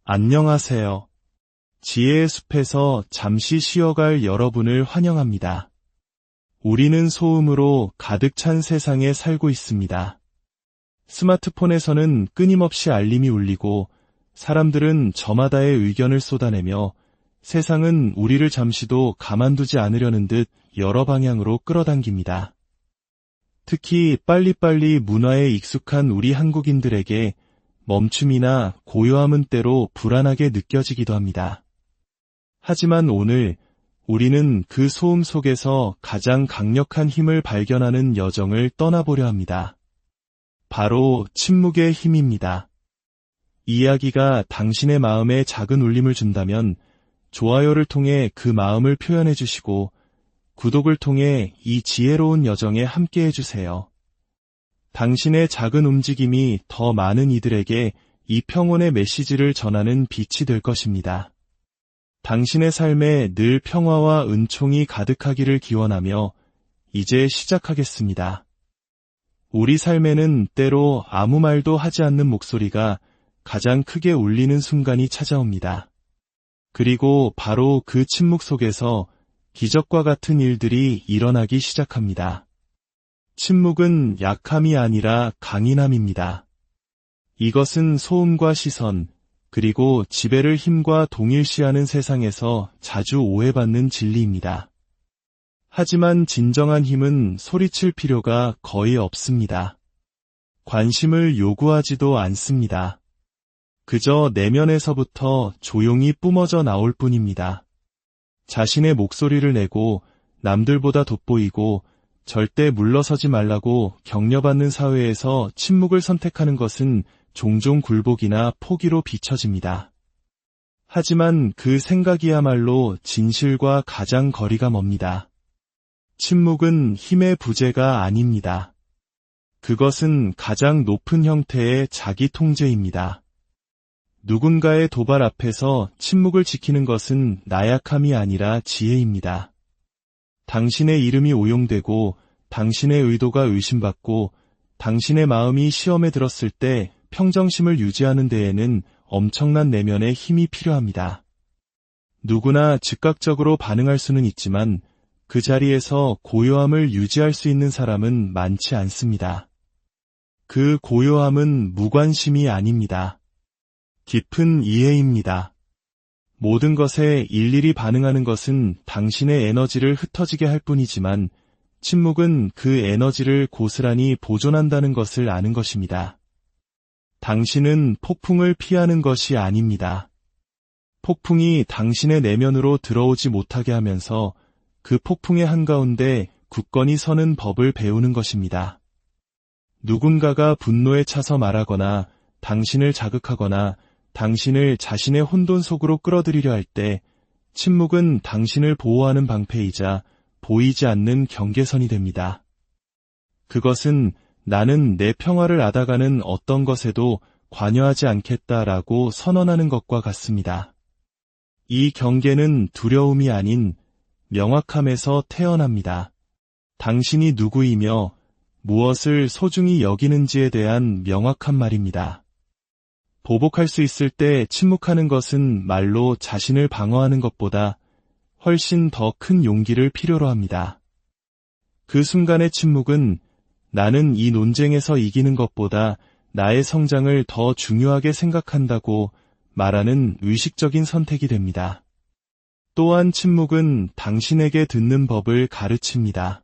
안녕하세요. 지혜의 숲에서 잠시 쉬어갈 여러분을 환영합니다. 우리는 소음으로 가득 찬 세상에 살고 있습니다. 스마트폰에서는 끊임없이 알림이 울리고 사람들은 저마다의 의견을 쏟아내며 세상은 우리를 잠시도 가만두지 않으려는 듯 여러 방향으로 끌어당깁니다. 특히 빨리빨리 문화에 익숙한 우리 한국인들에게 멈춤이나 고요함은 때로 불안하게 느껴지기도 합니다. 하지만 오늘 우리는 그 소음 속에서 가장 강력한 힘을 발견하는 여정을 떠나보려 합니다. 바로 침묵의 힘입니다. 이야기가 당신의 마음에 작은 울림을 준다면 좋아요를 통해 그 마음을 표현해 주시고 구독을 통해 이 지혜로운 여정에 함께해 주세요. 당신의 작은 움직임이 더 많은 이들에게 이 평온의 메시지를 전하는 빛이 될 것입니다. 당신의 삶에 늘 평화와 은총이 가득하기를 기원하며 이제 시작하겠습니다. 우리 삶에는 때로 아무 말도 하지 않는 목소리가 가장 크게 울리는 순간이 찾아옵니다. 그리고 바로 그 침묵 속에서 기적과 같은 일들이 일어나기 시작합니다. 침묵은 약함이 아니라 강인함입니다. 이것은 소음과 시선, 그리고 지배를 힘과 동일시하는 세상에서 자주 오해받는 진리입니다. 하지만 진정한 힘은 소리칠 필요가 거의 없습니다. 관심을 요구하지도 않습니다. 그저 내면에서부터 조용히 뿜어져 나올 뿐입니다. 자신의 목소리를 내고 남들보다 돋보이고 절대 물러서지 말라고 격려받는 사회에서 침묵을 선택하는 것은 종종 굴복이나 포기로 비춰집니다. 하지만 그 생각이야말로 진실과 가장 거리가 멉니다. 침묵은 힘의 부재가 아닙니다. 그것은 가장 높은 형태의 자기 통제입니다. 누군가의 도발 앞에서 침묵을 지키는 것은 나약함이 아니라 지혜입니다. 당신의 이름이 오용되고 당신의 의도가 의심받고 당신의 마음이 시험에 들었을 때 평정심을 유지하는 데에는 엄청난 내면의 힘이 필요합니다. 누구나 즉각적으로 반응할 수는 있지만 그 자리에서 고요함을 유지할 수 있는 사람은 많지 않습니다. 그 고요함은 무관심이 아닙니다. 깊은 이해입니다. 모든 것에 일일이 반응하는 것은 당신의 에너지를 흩어지게 할 뿐이지만 침묵은 그 에너지를 고스란히 보존한다는 것을 아는 것입니다. 당신은 폭풍을 피하는 것이 아닙니다. 폭풍이 당신의 내면으로 들어오지 못하게 하면서 그 폭풍의 한가운데 굳건히 서는 법을 배우는 것입니다. 누군가가 분노에 차서 말하거나 당신을 자극하거나 당신을 자신의 혼돈 속으로 끌어들이려 할 때 침묵은 당신을 보호하는 방패이자 보이지 않는 경계선이 됩니다. 그것은 나는 내 평화를 앗아가는 어떤 것에도 관여하지 않겠다라고 선언하는 것과 같습니다. 이 경계는 두려움이 아닌 명확함에서 태어납니다. 당신이 누구이며 무엇을 소중히 여기는지에 대한 명확한 말입니다. 보복할 수 있을 때 침묵하는 것은 말로 자신을 방어하는 것보다 훨씬 더 큰 용기를 필요로 합니다. 그 순간의 침묵은 나는 이 논쟁에서 이기는 것보다 나의 성장을 더 중요하게 생각한다고 말하는 의식적인 선택이 됩니다. 또한 침묵은 당신에게 듣는 법을 가르칩니다.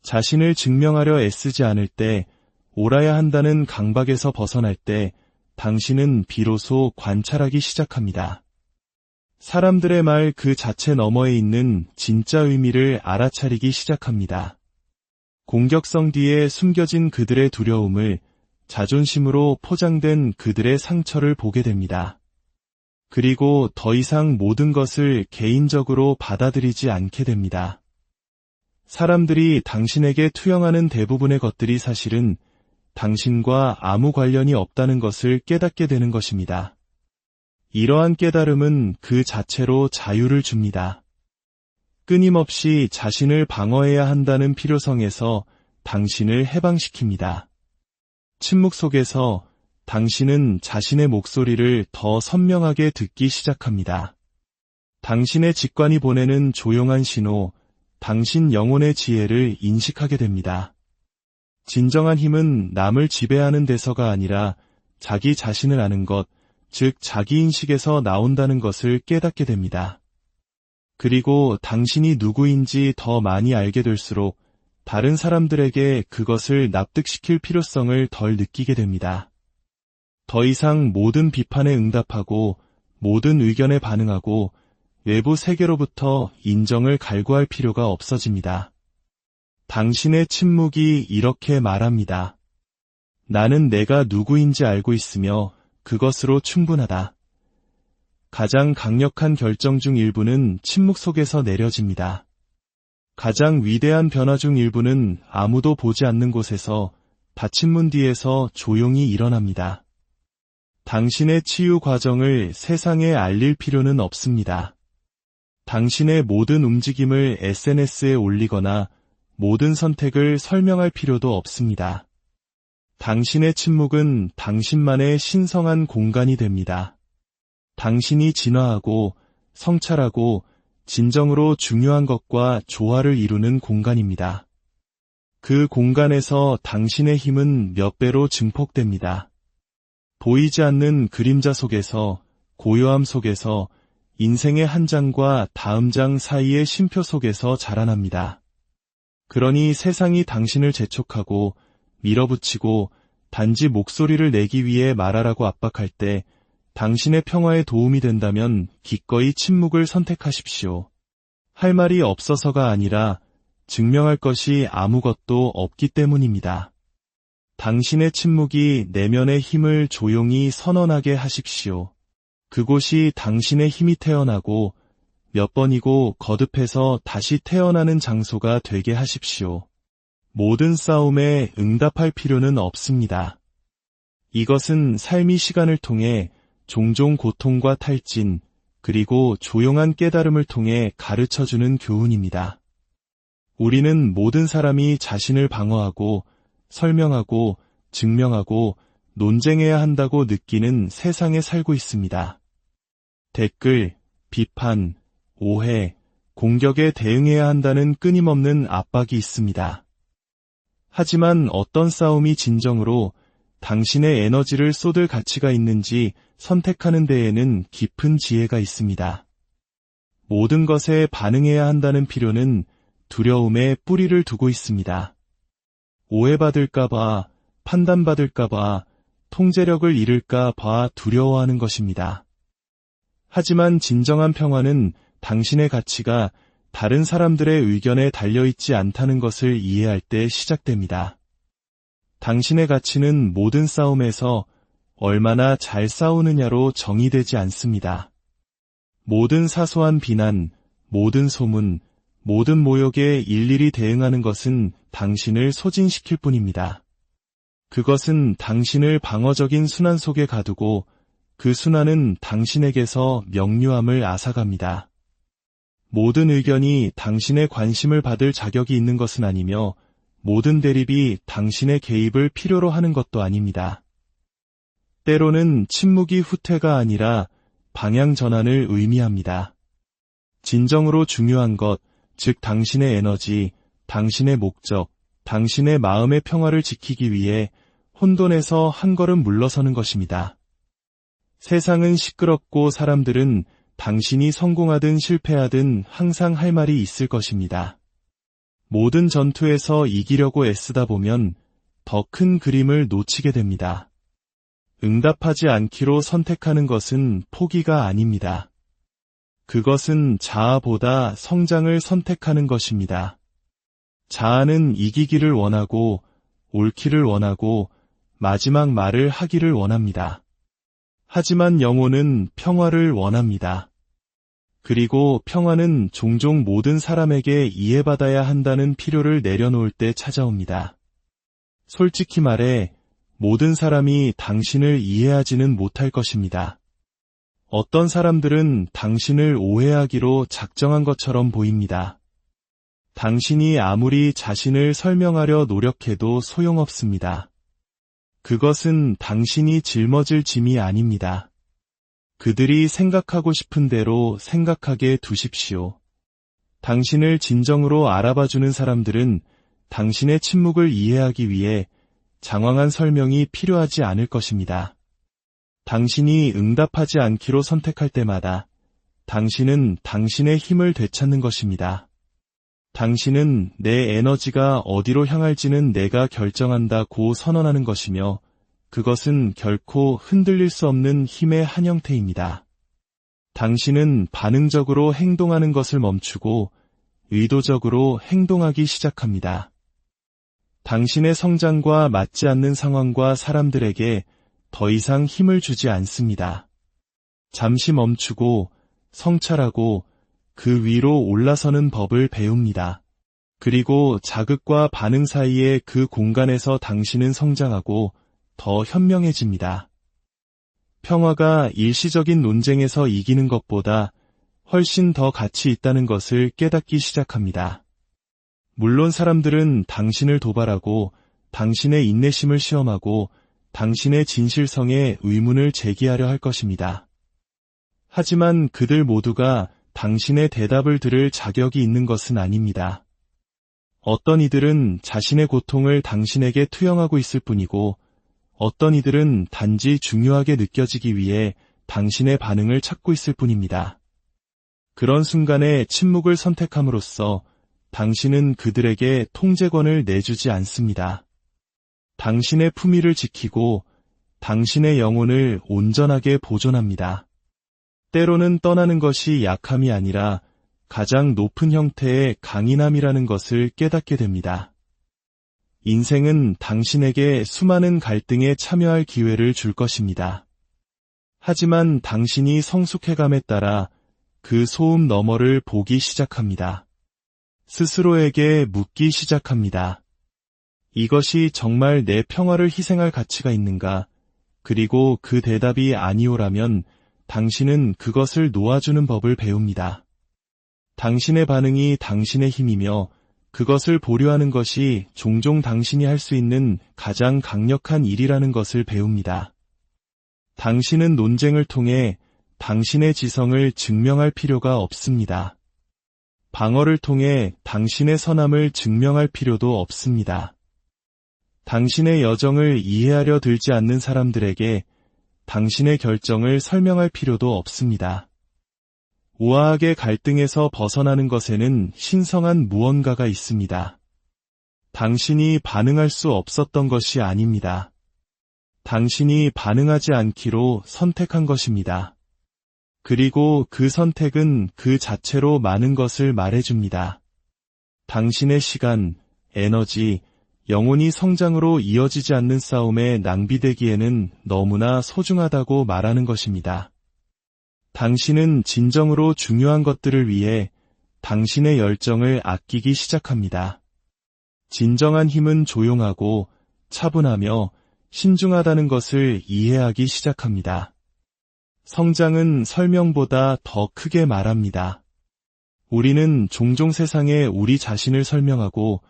자신을 증명하려 애쓰지 않을 때, 옳아야 한다는 강박에서 벗어날 때 당신은 비로소 관찰하기 시작합니다. 사람들의 말 그 자체 너머에 있는 진짜 의미를 알아차리기 시작합니다. 공격성 뒤에 숨겨진 그들의 두려움을, 자존심으로 포장된 그들의 상처를 보게 됩니다. 그리고 더 이상 모든 것을 개인적으로 받아들이지 않게 됩니다. 사람들이 당신에게 투영하는 대부분의 것들이 사실은 당신과 아무 관련이 없다는 것을 깨닫게 되는 것입니다. 이러한 깨달음은 그 자체로 자유를 줍니다. 끊임없이 자신을 방어해야 한다는 필요성에서 당신을 해방시킵니다. 침묵 속에서 당신은 자신의 목소리를 더 선명하게 듣기 시작합니다. 당신의 직관이 보내는 조용한 신호, 당신 영혼의 지혜를 인식하게 됩니다. 진정한 힘은 남을 지배하는 데서가 아니라 자기 자신을 아는 것, 즉 자기인식에서 나온다는 것을 깨닫게 됩니다. 그리고 당신이 누구인지 더 많이 알게 될수록 다른 사람들에게 그것을 납득시킬 필요성을 덜 느끼게 됩니다. 더 이상 모든 비판에 응답하고 모든 의견에 반응하고 외부 세계로부터 인정을 갈구할 필요가 없어집니다. 당신의 침묵이 이렇게 말합니다. 나는 내가 누구인지 알고 있으며 그것으로 충분하다. 가장 강력한 결정 중 일부는 침묵 속에서 내려집니다. 가장 위대한 변화 중 일부는 아무도 보지 않는 곳에서 닫힌 문 뒤에서 조용히 일어납니다. 당신의 치유 과정을 세상에 알릴 필요는 없습니다. 당신의 모든 움직임을 SNS에 올리거나 모든 선택을 설명할 필요도 없습니다. 당신의 침묵은 당신만의 신성한 공간이 됩니다. 당신이 진화하고 성찰하고 진정으로 중요한 것과 조화를 이루는 공간입니다. 그 공간에서 당신의 힘은 몇 배로 증폭됩니다. 보이지 않는 그림자 속에서, 고요함 속에서, 인생의 한 장과 다음 장 사이의 쉼표 속에서 자라납니다. 그러니 세상이 당신을 재촉하고 밀어붙이고 단지 목소리를 내기 위해 말하라고 압박할 때 당신의 평화에 도움이 된다면 기꺼이 침묵을 선택하십시오. 할 말이 없어서가 아니라 증명할 것이 아무것도 없기 때문입니다. 당신의 침묵이 내면의 힘을 조용히 선언하게 하십시오. 그곳이 당신의 힘이 태어나고 몇 번이고 거듭해서 다시 태어나는 장소가 되게 하십시오. 모든 싸움에 응답할 필요는 없습니다. 이것은 삶이 시간을 통해 종종 고통과 탈진, 그리고 조용한 깨달음을 통해 가르쳐주는 교훈입니다. 우리는 모든 사람이 자신을 방어하고 설명하고 증명하고 논쟁해야 한다고 느끼는 세상에 살고 있습니다. 댓글, 비판, 오해, 공격에 대응해야 한다는 끊임없는 압박이 있습니다. 하지만 어떤 싸움이 진정으로 당신의 에너지를 쏟을 가치가 있는지 선택하는 데에는 깊은 지혜가 있습니다. 모든 것에 반응해야 한다는 필요는 두려움에 뿌리를 두고 있습니다. 오해받을까봐, 판단받을까봐, 통제력을 잃을까봐 두려워하는 것입니다. 하지만 진정한 평화는 당신의 가치가 다른 사람들의 의견에 달려있지 않다는 것을 이해할 때 시작됩니다. 당신의 가치는 모든 싸움에서 얼마나 잘 싸우느냐로 정의되지 않습니다. 모든 사소한 비난, 모든 소문, 모든 모욕에 일일이 대응하는 것은 당신을 소진시킬 뿐입니다. 그것은 당신을 방어적인 순환 속에 가두고 그 순환은 당신에게서 명료함을 앗아갑니다. 모든 의견이 당신의 관심을 받을 자격이 있는 것은 아니며 모든 대립이 당신의 개입을 필요로 하는 것도 아닙니다. 때로는 침묵이 후퇴가 아니라 방향 전환을 의미합니다. 진정으로 중요한 것, 즉 당신의 에너지, 당신의 목적, 당신의 마음의 평화를 지키기 위해 혼돈에서 한 걸음 물러서는 것입니다. 세상은 시끄럽고 사람들은 당신이 성공하든 실패하든 항상 할 말이 있을 것입니다. 모든 전투에서 이기려고 애쓰다 보면 더 큰 그림을 놓치게 됩니다. 응답하지 않기로 선택하는 것은 포기가 아닙니다. 그것은 자아보다 성장을 선택하는 것입니다. 자아는 이기기를 원하고 옳기를 원하고 마지막 말을 하기를 원합니다. 하지만 영혼은 평화를 원합니다. 그리고 평화는 종종 모든 사람에게 이해받아야 한다는 필요를 내려놓을 때 찾아옵니다. 솔직히 말해 모든 사람이 당신을 이해하지는 못할 것입니다. 어떤 사람들은 당신을 오해하기로 작정한 것처럼 보입니다. 당신이 아무리 자신을 설명하려 노력해도 소용없습니다. 그것은 당신이 짊어질 짐이 아닙니다. 그들이 생각하고 싶은 대로 생각하게 두십시오. 당신을 진정으로 알아봐주는 사람들은 당신의 침묵을 이해하기 위해 장황한 설명이 필요하지 않을 것입니다. 당신이 응답하지 않기로 선택할 때마다 당신은 당신의 힘을 되찾는 것입니다. 당신은 내 에너지가 어디로 향할지는 내가 결정한다고 선언하는 것이며 그것은 결코 흔들릴 수 없는 힘의 한 형태입니다. 당신은 반응적으로 행동하는 것을 멈추고 의도적으로 행동하기 시작합니다. 당신의 성장과 맞지 않는 상황과 사람들에게 더 이상 힘을 주지 않습니다. 잠시 멈추고 성찰하고 그 위로 올라서는 법을 배웁니다. 그리고 자극과 반응 사이의 그 공간에서 당신은 성장하고 더 현명해집니다. 평화가 일시적인 논쟁에서 이기는 것보다 훨씬 더 가치 있다는 것을 깨닫기 시작합니다. 물론 사람들은 당신을 도발하고 당신의 인내심을 시험하고 당신의 진실성에 의문을 제기하려 할 것입니다. 하지만 그들 모두가 당신의 대답을 들을 자격이 있는 것은 아닙니다. 어떤 이들은 자신의 고통을 당신에게 투영하고 있을 뿐이고 어떤 이들은 단지 중요하게 느껴지기 위해 당신의 반응을 찾고 있을 뿐입니다. 그런 순간에 침묵을 선택함으로써 당신은 그들에게 통제권을 내주지 않습니다. 당신의 품위를 지키고 당신의 영혼을 온전하게 보존합니다. 때로는 떠나는 것이 약함이 아니라 가장 높은 형태의 강인함이라는 것을 깨닫게 됩니다. 인생은 당신에게 수많은 갈등에 참여할 기회를 줄 것입니다. 하지만 당신이 성숙해감에 따라 그 소음 너머를 보기 시작합니다. 스스로에게 묻기 시작합니다. 이것이 정말 내 평화를 희생할 가치가 있는가? 그리고 그 대답이 아니오라면 당신은 그것을 놓아주는 법을 배웁니다. 당신의 반응이 당신의 힘이며 그것을 보류하는 것이 종종 당신이 할 수 있는 가장 강력한 일이라는 것을 배웁니다. 당신은 논쟁을 통해 당신의 지성을 증명할 필요가 없습니다. 방어를 통해 당신의 선함을 증명할 필요도 없습니다. 당신의 여정을 이해하려 들지 않는 사람들에게 당신의 결정을 설명할 필요도 없습니다. 우아하게 갈등에서 벗어나는 것에는 신성한 무언가가 있습니다. 당신이 반응할 수 없었던 것이 아닙니다. 당신이 반응하지 않기로 선택한 것입니다. 그리고 그 선택은 그 자체로 많은 것을 말해줍니다. 당신의 시간, 에너지, 영혼이 성장으로 이어지지 않는 싸움에 낭비되기에는 너무나 소중하다고 말하는 것입니다. 당신은 진정으로 중요한 것들을 위해 당신의 열정을 아끼기 시작합니다. 진정한 힘은 조용하고 차분하며 신중하다는 것을 이해하기 시작합니다. 성장은 설명보다 더 크게 말합니다. 우리는 종종 세상에 우리 자신을 설명하고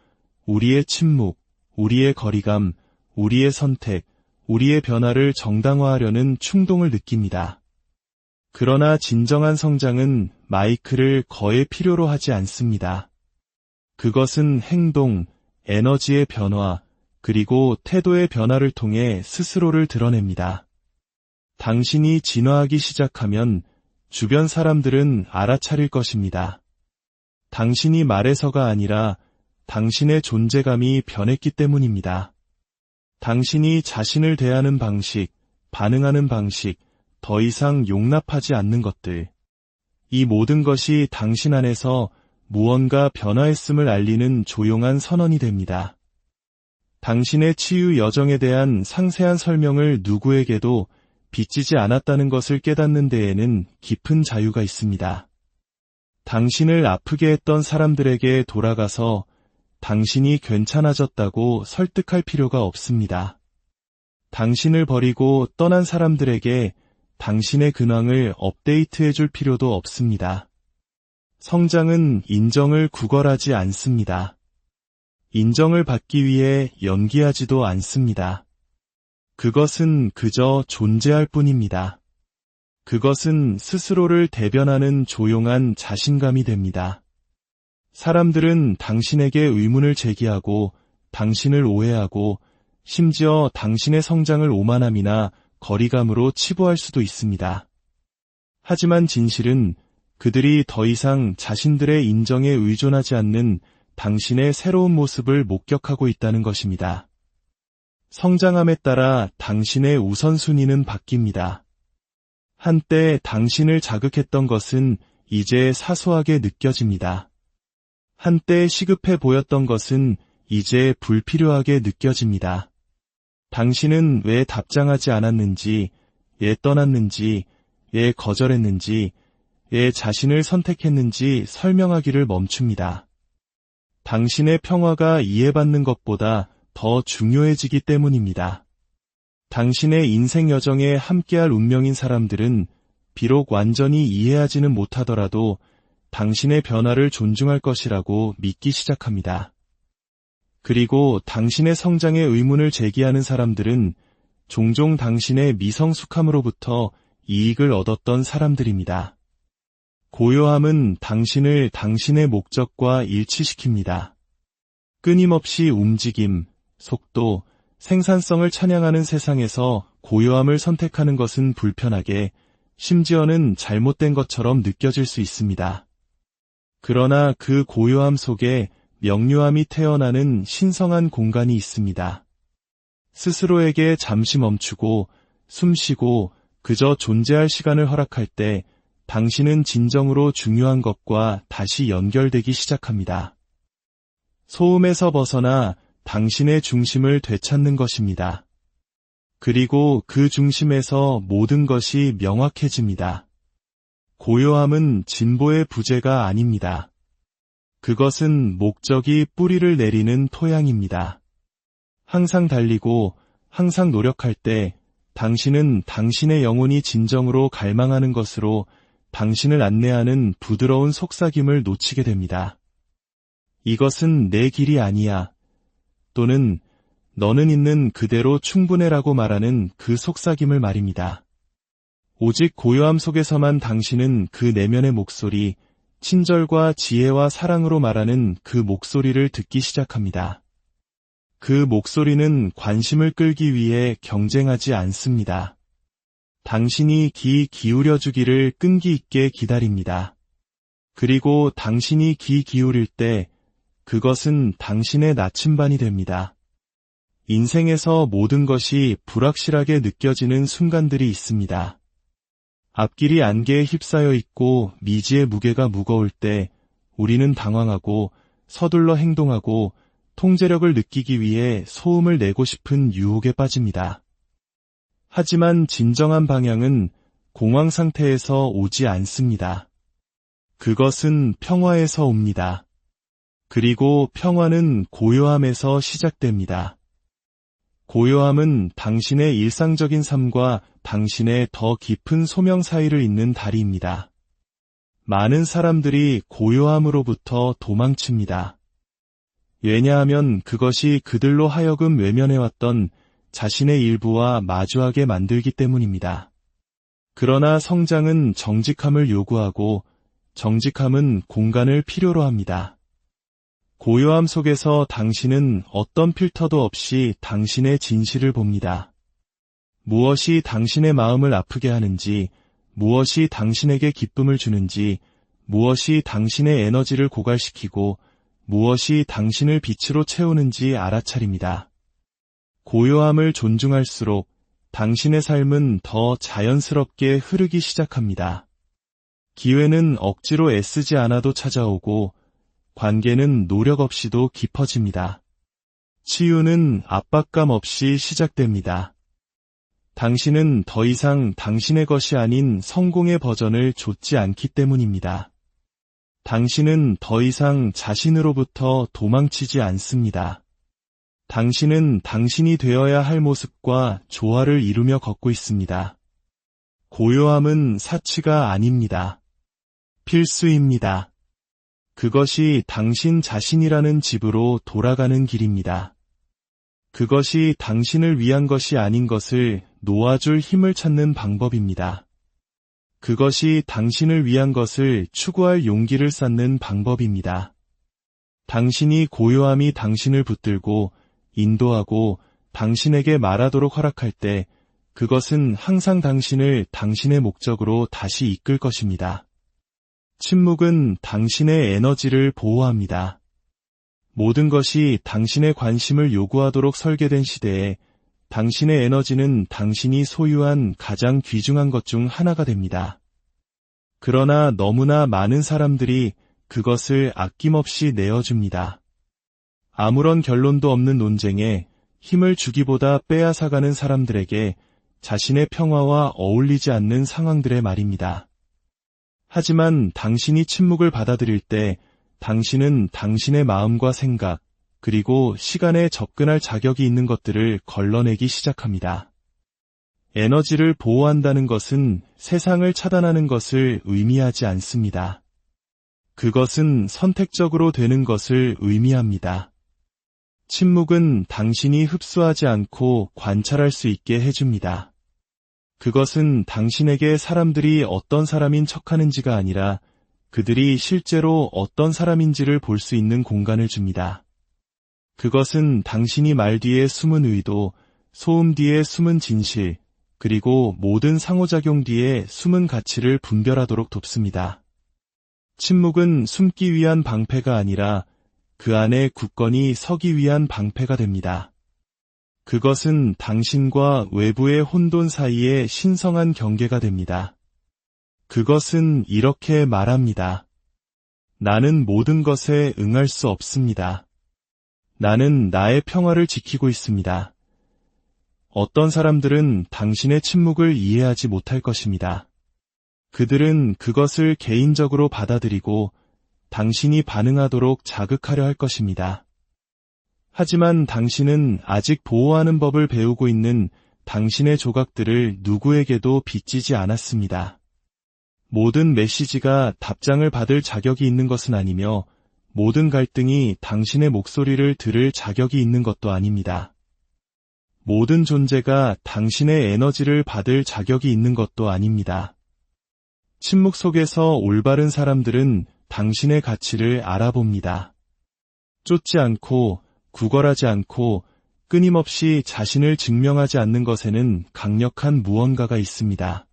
우리의 침묵, 우리의 거리감, 우리의 선택, 우리의 변화를 정당화하려는 충동을 느낍니다. 그러나 진정한 성장은 마이크를 거의 필요로 하지 않습니다. 그것은 행동, 에너지의 변화, 그리고 태도의 변화를 통해 스스로를 드러냅니다. 당신이 진화하기 시작하면 주변 사람들은 알아차릴 것입니다. 당신이 말해서가 아니라 당신의 존재감이 변했기 때문입니다. 당신이 자신을 대하는 방식, 반응하는 방식, 더 이상 용납하지 않는 것들. 이 모든 것이 당신 안에서 무언가 변화했음을 알리는 조용한 선언이 됩니다. 당신의 치유 여정에 대한 상세한 설명을 누구에게도 빚지지 않았다는 것을 깨닫는 데에는 깊은 자유가 있습니다. 당신을 아프게 했던 사람들에게 돌아가서 당신이 괜찮아졌다고 설득할 필요가 없습니다. 당신을 버리고 떠난 사람들에게 당신의 근황을 업데이트해 줄 필요도 없습니다. 성장은 인정을 구걸하지 않습니다. 인정을 받기 위해 연기하지도 않습니다. 그것은 그저 존재할 뿐입니다. 그것은 스스로를 대변하는 조용한 자신감이 됩니다. 사람들은 당신에게 의문을 제기하고 당신을 오해하고 심지어 당신의 성장을 오만함이나 거리감으로 치부할 수도 있습니다. 하지만 진실은 그들이 더 이상 자신들의 인정에 의존하지 않는 당신의 새로운 모습을 목격하고 있다는 것입니다. 성장함에 따라 당신의 우선순위는 바뀝니다. 한때 당신을 자극했던 것은 이제 사소하게 느껴집니다. 한때 시급해 보였던 것은 이제 불필요하게 느껴집니다. 당신은 왜 답장하지 않았는지, 왜 떠났는지, 왜 거절했는지, 왜 자신을 선택했는지 설명하기를 멈춥니다. 당신의 평화가 이해받는 것보다 더 중요해지기 때문입니다. 당신의 인생 여정에 함께할 운명인 사람들은 비록 완전히 이해하지는 못하더라도 당신의 변화를 존중할 것이라고 믿기 시작합니다. 그리고 당신의 성장에 의문을 제기하는 사람들은 종종 당신의 미성숙함으로부터 이익을 얻었던 사람들입니다. 고요함은 당신을 당신의 목적과 일치시킵니다. 끊임없이 움직임, 속도, 생산성을 찬양하는 세상에서 고요함을 선택하는 것은 불편하게, 심지어는 잘못된 것처럼 느껴질 수 있습니다. 그러나 그 고요함 속에 명료함이 태어나는 신성한 공간이 있습니다. 스스로에게 잠시 멈추고 숨쉬고 그저 존재할 시간을 허락할 때 당신은 진정으로 중요한 것과 다시 연결되기 시작합니다. 소음에서 벗어나 당신의 중심을 되찾는 것입니다. 그리고 그 중심에서 모든 것이 명확해집니다. 고요함은 진보의 부재가 아닙니다. 그것은 목적이 뿌리를 내리는 토양입니다. 항상 달리고 항상 노력할 때 당신은 당신의 영혼이 진정으로 갈망하는 것으로 당신을 안내하는 부드러운 속삭임을 놓치게 됩니다. 이것은 내 길이 아니야. 또는 너는 있는 그대로 충분해라고 말하는 그 속삭임을 말입니다. 오직 고요함 속에서만 당신은 그 내면의 목소리, 친절과 지혜와 사랑으로 말하는 그 목소리를 듣기 시작합니다. 그 목소리는 관심을 끌기 위해 경쟁하지 않습니다. 당신이 귀 기울여주기를 끈기 있게 기다립니다. 그리고 당신이 귀 기울일 때 그것은 당신의 나침반이 됩니다. 인생에서 모든 것이 불확실하게 느껴지는 순간들이 있습니다. 앞길이 안개에 휩싸여 있고 미지의 무게가 무거울 때 우리는 당황하고 서둘러 행동하고 통제력을 느끼기 위해 소음을 내고 싶은 유혹에 빠집니다. 하지만 진정한 방향은 공황 상태에서 오지 않습니다. 그것은 평화에서 옵니다. 그리고 평화는 고요함에서 시작됩니다. 고요함은 당신의 일상적인 삶과 당신의 더 깊은 소명 사이를 잇는 다리입니다. 많은 사람들이 고요함으로부터 도망칩니다. 왜냐하면 그것이 그들로 하여금 외면해왔던 자신의 일부와 마주하게 만들기 때문입니다. 그러나 성장은 정직함을 요구하고 정직함은 공간을 필요로 합니다. 고요함 속에서 당신은 어떤 필터도 없이 당신의 진실을 봅니다. 무엇이 당신의 마음을 아프게 하는지, 무엇이 당신에게 기쁨을 주는지, 무엇이 당신의 에너지를 고갈시키고 무엇이 당신을 빛으로 채우는지 알아차립니다. 고요함을 존중할수록 당신의 삶은 더 자연스럽게 흐르기 시작합니다. 기회는 억지로 애쓰지 않아도 찾아오고 관계는 노력 없이도 깊어집니다. 치유는 압박감 없이 시작됩니다. 당신은 더 이상 당신의 것이 아닌 성공의 버전을 좇지 않기 때문입니다. 당신은 더 이상 자신으로부터 도망치지 않습니다. 당신은 당신이 되어야 할 모습과 조화를 이루며 걷고 있습니다. 고요함은 사치가 아닙니다. 필수입니다. 그것이 당신 자신이라는 집으로 돌아가는 길입니다. 그것이 당신을 위한 것이 아닌 것을 놓아줄 힘을 찾는 방법입니다. 그것이 당신을 위한 것을 추구할 용기를 쌓는 방법입니다. 당신이 고요함이 당신을 붙들고 인도하고 당신에게 말하도록 허락할 때 그것은 항상 당신을 당신의 목적으로 다시 이끌 것입니다. 침묵은 당신의 에너지를 보호합니다. 모든 것이 당신의 관심을 요구하도록 설계된 시대에 당신의 에너지는 당신이 소유한 가장 귀중한 것 중 하나가 됩니다. 그러나 너무나 많은 사람들이 그것을 아낌없이 내어줍니다. 아무런 결론도 없는 논쟁에 힘을 주기보다 빼앗아가는 사람들에게 자신의 평화와 어울리지 않는 상황들의 말입니다. 하지만 당신이 침묵을 받아들일 때 당신은 당신의 마음과 생각, 그리고 시간에 접근할 자격이 있는 것들을 걸러내기 시작합니다. 에너지를 보호한다는 것은 세상을 차단하는 것을 의미하지 않습니다. 그것은 선택적으로 되는 것을 의미합니다. 침묵은 당신이 흡수하지 않고 관찰할 수 있게 해줍니다. 그것은 당신에게 사람들이 어떤 사람인 척하는지가 아니라 그들이 실제로 어떤 사람인지를 볼 수 있는 공간을 줍니다. 그것은 당신이 말 뒤에 숨은 의도, 소음 뒤에 숨은 진실, 그리고 모든 상호작용 뒤에 숨은 가치를 분별하도록 돕습니다. 침묵은 숨기 위한 방패가 아니라 그 안에 굳건히 서기 위한 방패가 됩니다. 그것은 당신과 외부의 혼돈 사이의 신성한 경계가 됩니다. 그것은 이렇게 말합니다. 나는 모든 것에 응할 수 없습니다. 나는 나의 평화를 지키고 있습니다. 어떤 사람들은 당신의 침묵을 이해하지 못할 것입니다. 그들은 그것을 개인적으로 받아들이고 당신이 반응하도록 자극하려 할 것입니다. 하지만 당신은 아직 보호하는 법을 배우고 있는 당신의 조각들을 누구에게도 빚지지 않았습니다. 모든 메시지가 답장을 받을 자격이 있는 것은 아니며 모든 갈등이 당신의 목소리를 들을 자격이 있는 것도 아닙니다. 모든 존재가 당신의 에너지를 받을 자격이 있는 것도 아닙니다. 침묵 속에서 올바른 사람들은 당신의 가치를 알아봅니다. 쫓지 않고 구걸하지 않고 끊임없이 자신을 증명하지 않는 것에는 강력한 무언가가 있습니다.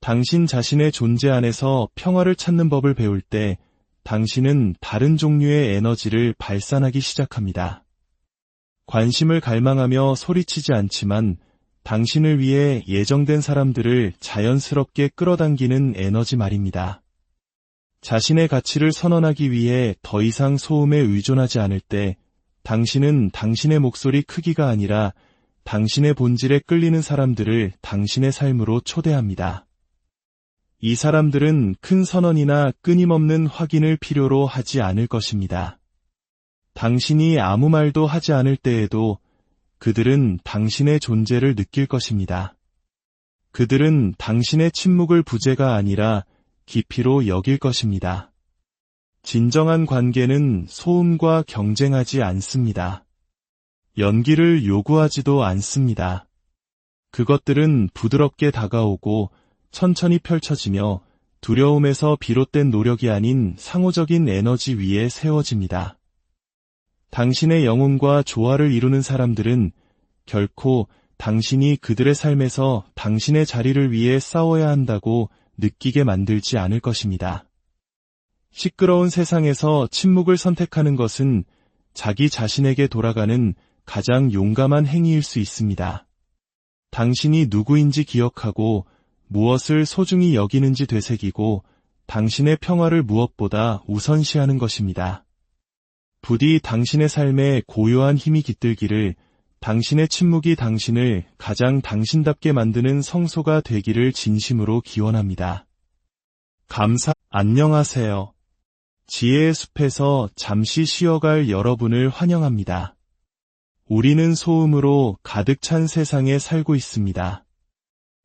당신 자신의 존재 안에서 평화를 찾는 법을 배울 때 당신은 다른 종류의 에너지를 발산하기 시작합니다. 관심을 갈망하며 소리치지 않지만 당신을 위해 예정된 사람들을 자연스럽게 끌어당기는 에너지 말입니다. 자신의 가치를 선언하기 위해 더 이상 소음에 의존하지 않을 때 당신은 당신의 목소리 크기가 아니라 당신의 본질에 끌리는 사람들을 당신의 삶으로 초대합니다. 이 사람들은 큰 선언이나 끊임없는 확인을 필요로 하지 않을 것입니다. 당신이 아무 말도 하지 않을 때에도 그들은 당신의 존재를 느낄 것입니다. 그들은 당신의 침묵을 부재가 아니라 깊이로 여길 것입니다. 진정한 관계는 소음과 경쟁하지 않습니다. 연기를 요구하지도 않습니다. 그것들은 부드럽게 다가오고 천천히 펼쳐지며 두려움에서 비롯된 노력이 아닌 상호적인 에너지 위에 세워집니다. 당신의 영혼과 조화를 이루는 사람들은 결코 당신이 그들의 삶에서 당신의 자리를 위해 싸워야 한다고 느끼게 만들지 않을 것입니다. 시끄러운 세상에서 침묵을 선택하는 것은 자기 자신에게 돌아가는 가장 용감한 행위일 수 있습니다. 당신이 누구인지 기억하고 무엇을 소중히 여기는지 되새기고 당신의 평화를 무엇보다 우선시하는 것입니다. 부디 당신의 삶에 고요한 힘이 깃들기를, 당신의 침묵이 당신을 가장 당신답게 만드는 성소가 되기를 진심으로 기원합니다. 안녕하세요. 지혜의 숲에서 잠시 쉬어갈 여러분을 환영합니다. 우리는 소음으로 가득 찬 세상에 살고 있습니다.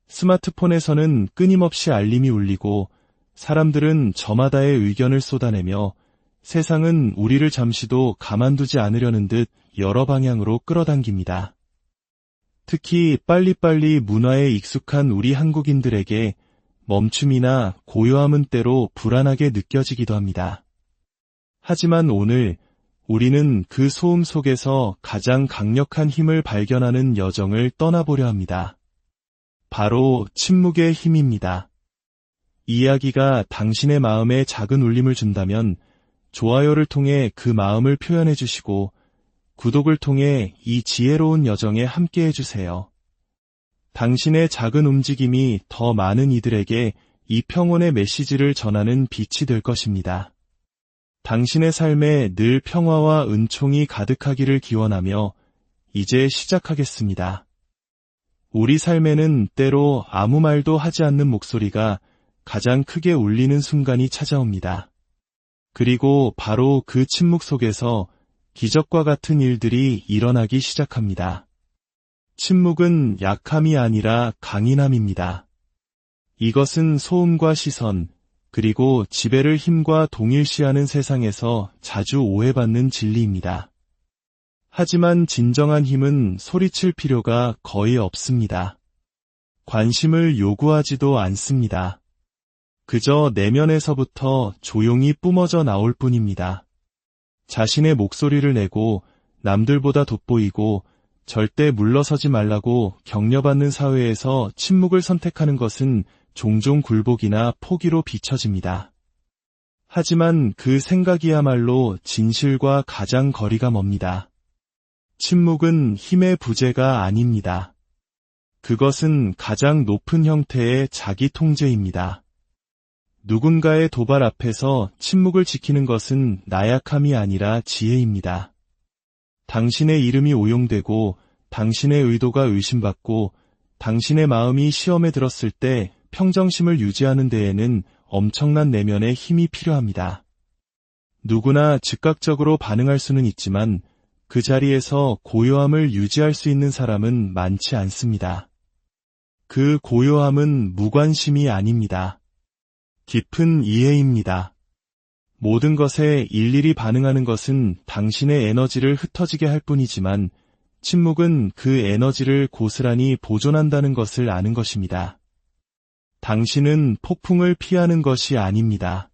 스마트폰에서는 끊임없이 알림이 울리고 사람들은 저마다의 의견을 쏟아내며 세상은 우리를 잠시도 가만두지 않으려는 듯 여러 방향으로 끌어당깁니다. 특히 빨리빨리 문화에 익숙한 우리 한국인들에게 멈춤이나 고요함은 때로 불안하게 느껴지기도 합니다. 하지만 오늘 우리는 그 소음 속에서 가장 강력한 힘을 발견하는 여정을 떠나보려 합니다. 바로 침묵의 힘입니다. 이야기가 당신의 마음에 작은 울림을 준다면 좋아요를 통해 그 마음을 표현해 주시고 구독을 통해 이 지혜로운 여정에 함께해 주세요. 당신의 작은 움직임이 더 많은 이들에게 이 평온의 메시지를 전하는 빛이 될 것입니다. 당신의 삶에 늘 평화와 은총이 가득하기를 기원하며 이제 시작하겠습니다. 우리 삶에는 때로 아무 말도 하지 않는 목소리가 가장 크게 울리는 순간이 찾아옵니다. 그리고 바로 그 침묵 속에서 기적과 같은 일들이 일어나기 시작합니다. 침묵은 약함이 아니라 강인함입니다. 이것은 소음과 시선, 그리고 지배를 힘과 동일시하는 세상에서 자주 오해받는 진리입니다. 하지만 진정한 힘은 소리칠 필요가 거의 없습니다. 관심을 요구하지도 않습니다. 그저 내면에서부터 조용히 뿜어져 나올 뿐입니다. 자신의 목소리를 내고 남들보다 돋보이고 절대 물러서지 말라고 격려받는 사회에서 침묵을 선택하는 것은 종종 굴복이나 포기로 비춰집니다. 하지만 그 생각이야말로 진실과 가장 거리가 멉니다. 침묵은 힘의 부재가 아닙니다. 그것은 가장 높은 형태의 자기 통제입니다. 누군가의 도발 앞에서 침묵을 지키는 것은 나약함이 아니라 지혜입니다. 당신의 이름이 오용되고 당신의 의도가 의심받고 당신의 마음이 시험에 들었을 때 평정심을 유지하는 데에는 엄청난 내면의 힘이 필요합니다. 누구나 즉각적으로 반응할 수는 있지만 그 자리에서 고요함을 유지할 수 있는 사람은 많지 않습니다. 그 고요함은 무관심이 아닙니다. 깊은 이해입니다. 모든 것에 일일이 반응하는 것은 당신의 에너지를 흩어지게 할 뿐이지만 침묵은 그 에너지를 고스란히 보존한다는 것을 아는 것입니다. 당신은 폭풍을 피하는 것이 아닙니다.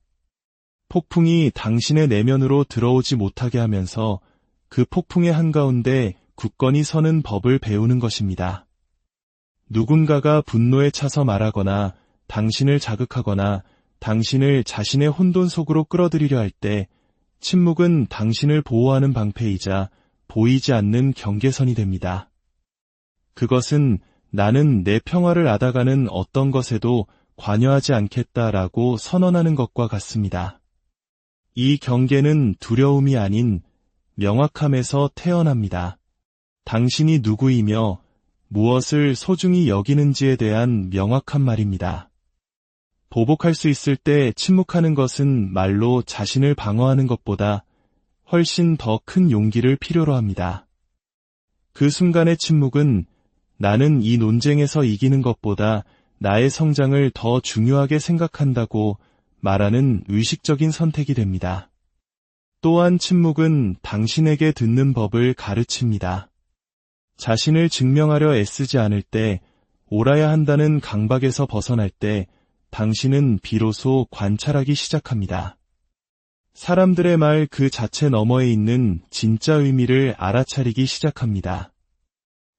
폭풍이 당신의 내면으로 들어오지 못하게 하면서 그 폭풍의 한가운데 굳건히 서는 법을 배우는 것입니다. 누군가가 분노에 차서 말하거나 당신을 자극하거나 당신을 자신의 혼돈 속으로 끌어들이려 할 때 침묵은 당신을 보호하는 방패이자 보이지 않는 경계선이 됩니다. 그것은 나는 내 평화를 앗아가는 어떤 것에도 관여하지 않겠다라고 선언하는 것과 같습니다. 이 경계는 두려움이 아닌 명확함에서 태어납니다. 당신이 누구이며 무엇을 소중히 여기는지에 대한 명확한 말입니다. 보복할 수 있을 때 침묵하는 것은 말로 자신을 방어하는 것보다 훨씬 더 큰 용기를 필요로 합니다. 그 순간의 침묵은 나는 이 논쟁에서 이기는 것보다 나의 성장을 더 중요하게 생각한다고 말하는 의식적인 선택이 됩니다. 또한 침묵은 당신에게 듣는 법을 가르칩니다. 자신을 증명하려 애쓰지 않을 때, 옳아야 한다는 강박에서 벗어날 때 당신은 비로소 관찰하기 시작합니다. 사람들의 말 그 자체 너머에 있는 진짜 의미를 알아차리기 시작합니다.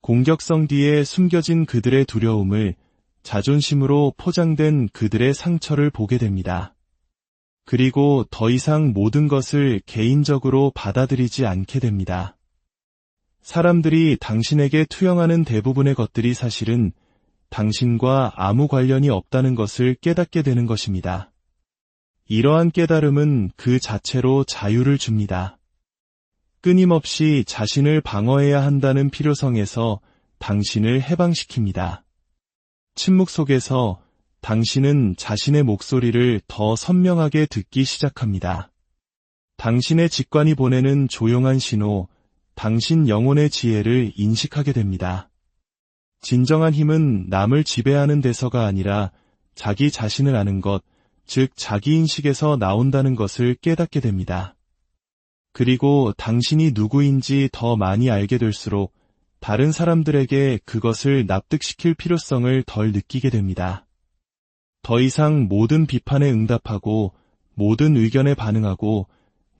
공격성 뒤에 숨겨진 그들의 두려움을, 자존심으로 포장된 그들의 상처를 보게 됩니다. 그리고 더 이상 모든 것을 개인적으로 받아들이지 않게 됩니다. 사람들이 당신에게 투영하는 대부분의 것들이 사실은 당신과 아무 관련이 없다는 것을 깨닫게 되는 것입니다. 이러한 깨달음은 그 자체로 자유를 줍니다. 끊임없이 자신을 방어해야 한다는 필요성에서 당신을 해방시킵니다. 침묵 속에서 당신은 자신의 목소리를 더 선명하게 듣기 시작합니다. 당신의 직관이 보내는 조용한 신호, 당신 영혼의 지혜를 인식하게 됩니다. 진정한 힘은 남을 지배하는 데서가 아니라 자기 자신을 아는 것, 즉 자기인식에서 나온다는 것을 깨닫게 됩니다. 그리고 당신이 누구인지 더 많이 알게 될수록 다른 사람들에게 그것을 납득시킬 필요성을 덜 느끼게 됩니다. 더 이상 모든 비판에 응답하고 모든 의견에 반응하고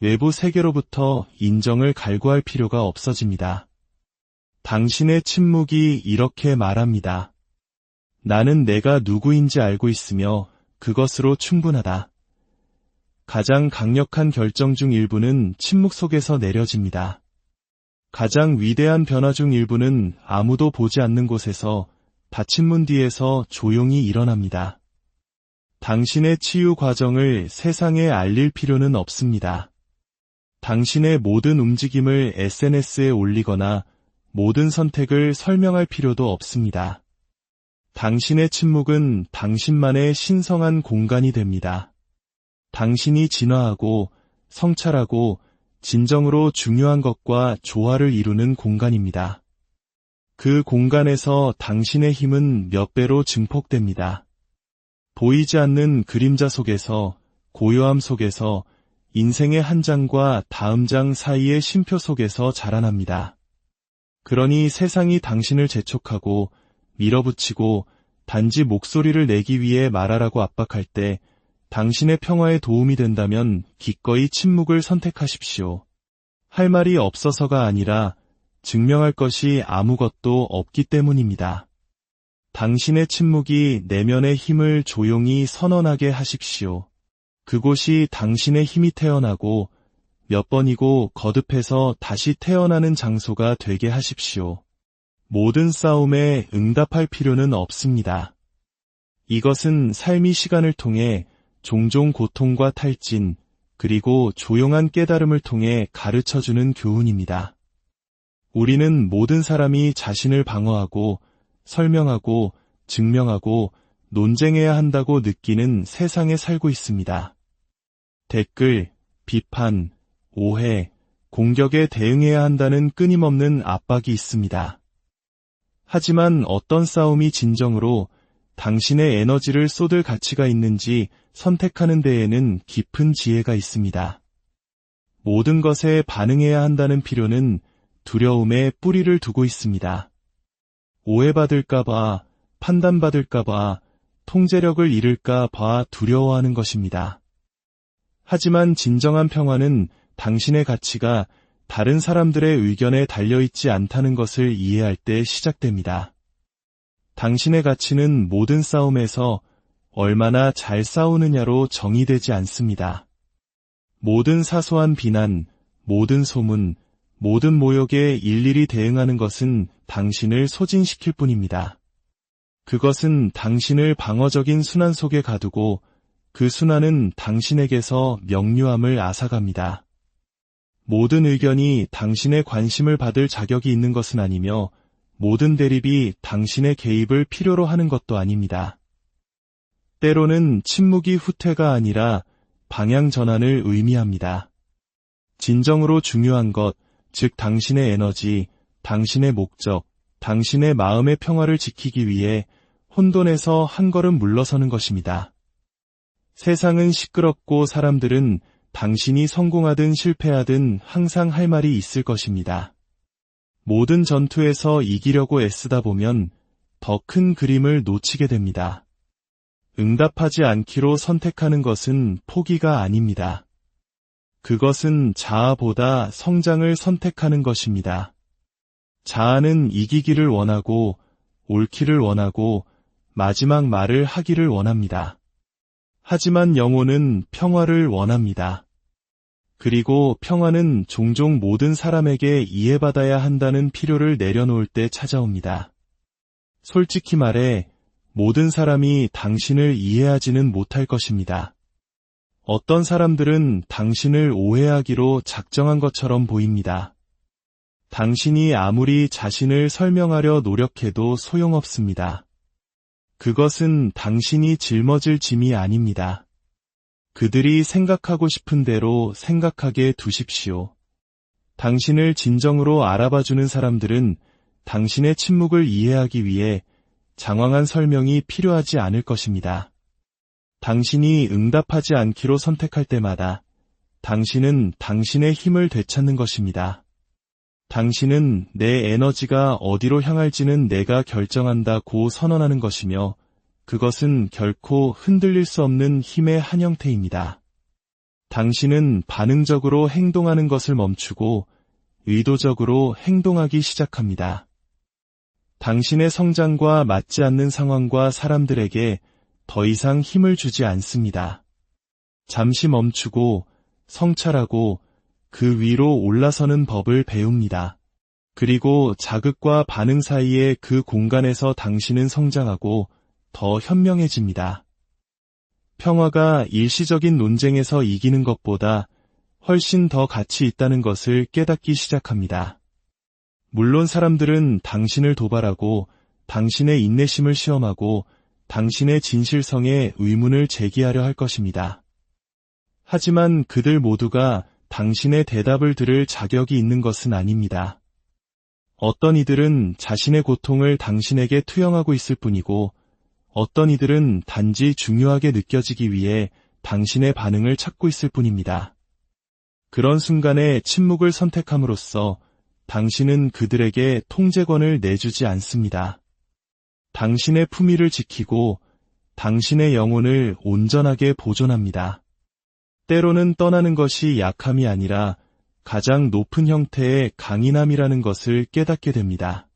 외부 세계로부터 인정을 갈구할 필요가 없어집니다. 당신의 침묵이 이렇게 말합니다. 나는 내가 누구인지 알고 있으며 그것으로 충분하다. 가장 강력한 결정 중 일부는 침묵 속에서 내려집니다. 가장 위대한 변화 중 일부는 아무도 보지 않는 곳에서 닫힌 문 뒤에서 조용히 일어납니다. 당신의 치유 과정을 세상에 알릴 필요는 없습니다. 당신의 모든 움직임을 SNS에 올리거나 모든 선택을 설명할 필요도 없습니다. 당신의 침묵은 당신만의 신성한 공간이 됩니다. 당신이 진화하고 성찰하고 진정으로 중요한 것과 조화를 이루는 공간입니다. 그 공간에서 당신의 힘은 몇 배로 증폭됩니다. 보이지 않는 그림자 속에서, 고요함 속에서, 인생의 한 장과 다음 장 사이의 쉼표 속에서 자라납니다. 그러니 세상이 당신을 재촉하고 밀어붙이고 단지 목소리를 내기 위해 말하라고 압박할 때 당신의 평화에 도움이 된다면 기꺼이 침묵을 선택하십시오. 할 말이 없어서가 아니라 증명할 것이 아무것도 없기 때문입니다. 당신의 침묵이 내면의 힘을 조용히 선언하게 하십시오. 그곳이 당신의 힘이 태어나고 몇 번이고 거듭해서 다시 태어나는 장소가 되게 하십시오. 모든 싸움에 응답할 필요는 없습니다. 이것은 삶이 시간을 통해 종종 고통과 탈진, 그리고 조용한 깨달음을 통해 가르쳐주는 교훈입니다. 우리는 모든 사람이 자신을 방어하고 설명하고 증명하고 논쟁해야 한다고 느끼는 세상에 살고 있습니다. 댓글, 비판, 오해, 공격에 대응해야 한다는 끊임없는 압박이 있습니다. 하지만 어떤 싸움이 진정으로 당신의 에너지를 쏟을 가치가 있는지 선택하는 데에는 깊은 지혜가 있습니다. 모든 것에 반응해야 한다는 필요는 두려움에 뿌리를 두고 있습니다. 오해받을까봐, 판단받을까봐, 통제력을 잃을까봐 두려워하는 것입니다. 하지만 진정한 평화는 당신의 가치가 다른 사람들의 의견에 달려있지 않다는 것을 이해할 때 시작됩니다. 당신의 가치는 모든 싸움에서 얼마나 잘 싸우느냐로 정의되지 않습니다. 모든 사소한 비난, 모든 소문, 모든 모욕에 일일이 대응하는 것은 당신을 소진시킬 뿐입니다. 그것은 당신을 방어적인 순환 속에 가두고 그 순환은 당신에게서 명료함을 앗아갑니다. 모든 의견이 당신의 관심을 받을 자격이 있는 것은 아니며 모든 대립이 당신의 개입을 필요로 하는 것도 아닙니다. 때로는 침묵이 후퇴가 아니라 방향 전환을 의미합니다. 진정으로 중요한 것, 즉 당신의 에너지, 당신의 목적, 당신의 마음의 평화를 지키기 위해 혼돈에서 한 걸음 물러서는 것입니다. 세상은 시끄럽고 사람들은 당신이 성공하든 실패하든 항상 할 말이 있을 것입니다. 모든 전투에서 이기려고 애쓰다 보면 더 큰 그림을 놓치게 됩니다. 응답하지 않기로 선택하는 것은 포기가 아닙니다. 그것은 자아보다 성장을 선택하는 것입니다. 자아는 이기기를 원하고 옳기를 원하고 마지막 말을 하기를 원합니다. 하지만 영혼은 평화를 원합니다. 그리고 평화는 종종 모든 사람에게 이해받아야 한다는 필요를 내려놓을 때 찾아옵니다. 솔직히 말해 모든 사람이 당신을 이해하지는 못할 것입니다. 어떤 사람들은 당신을 오해하기로 작정한 것처럼 보입니다. 당신이 아무리 자신을 설명하려 노력해도 소용없습니다. 그것은 당신이 짊어질 짐이 아닙니다. 그들이 생각하고 싶은 대로 생각하게 두십시오. 당신을 진정으로 알아봐주는 사람들은 당신의 침묵을 이해하기 위해 장황한 설명이 필요하지 않을 것입니다. 당신이 응답하지 않기로 선택할 때마다 당신은 당신의 힘을 되찾는 것입니다. 당신은 내 에너지가 어디로 향할지는 내가 결정한다고 선언하는 것이며 그것은 결코 흔들릴 수 없는 힘의 한 형태입니다. 당신은 반응적으로 행동하는 것을 멈추고 의도적으로 행동하기 시작합니다. 당신의 성장과 맞지 않는 상황과 사람들에게 더 이상 힘을 주지 않습니다. 잠시 멈추고 성찰하고 그 위로 올라서는 법을 배웁니다. 그리고 자극과 반응 사이의 그 공간에서 당신은 성장하고 더 현명해집니다. 평화가 일시적인 논쟁에서 이기는 것보다 훨씬 더 가치 있다는 것을 깨닫기 시작합니다. 물론 사람들은 당신을 도발하고 당신의 인내심을 시험하고 당신의 진실성에 의문을 제기하려 할 것입니다. 하지만 그들 모두가 당신의 대답을 들을 자격이 있는 것은 아닙니다. 어떤 이들은 자신의 고통을 당신에게 투영하고 있을 뿐이고 어떤 이들은 단지 중요하게 느껴지기 위해 당신의 반응을 찾고 있을 뿐입니다. 그런 순간에 침묵을 선택함으로써 당신은 그들에게 통제권을 내주지 않습니다. 당신의 품위를 지키고 당신의 영혼을 온전하게 보존합니다. 때로는 떠나는 것이 약함이 아니라 가장 높은 형태의 강인함이라는 것을 깨닫게 됩니다.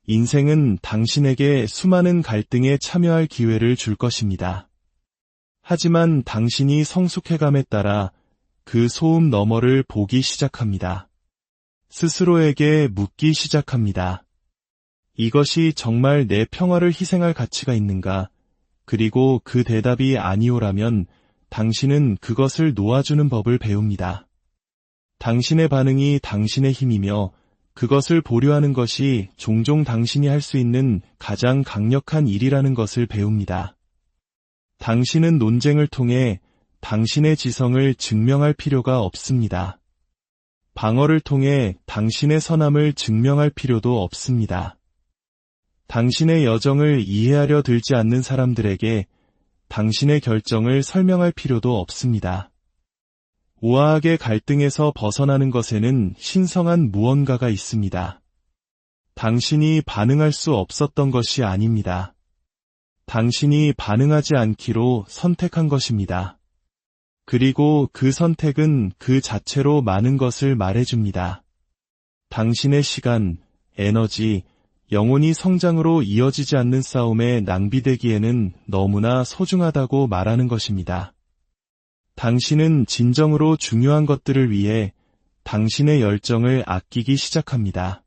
인생은 당신에게 수많은 갈등에 참여할 기회를 줄 것입니다. 하지만 당신이 성숙해감에 따라 그 소음 너머를 보기 시작합니다. 스스로에게 묻기 시작합니다. 이것이 정말 내 평화를 희생할 가치가 있는가? 그리고 그 대답이 아니오라면 당신은 그것을 놓아주는 법을 배웁니다. 당신의 반응이 당신의 힘이며 그것을 보류하는 것이 종종 당신이 할 수 있는 가장 강력한 일이라는 것을 배웁니다. 당신은 논쟁을 통해 당신의 지성을 증명할 필요가 없습니다. 방어를 통해 당신의 선함을 증명할 필요도 없습니다. 당신의 여정을 이해하려 들지 않는 사람들에게 당신의 결정을 설명할 필요도 없습니다. 우아하게 갈등에서 벗어나는 것에는 신성한 무언가가 있습니다. 당신이 반응할 수 없었던 것이 아닙니다. 당신이 반응하지 않기로 선택한 것입니다. 그리고 그 선택은 그 자체로 많은 것을 말해줍니다. 당신의 시간, 에너지, 영혼이 성장으로 이어지지 않는 싸움에 낭비되기에는 너무나 소중하다고 말하는 것입니다. 당신은 진정으로 중요한 것들을 위해 당신의 열정을 아끼기 시작합니다.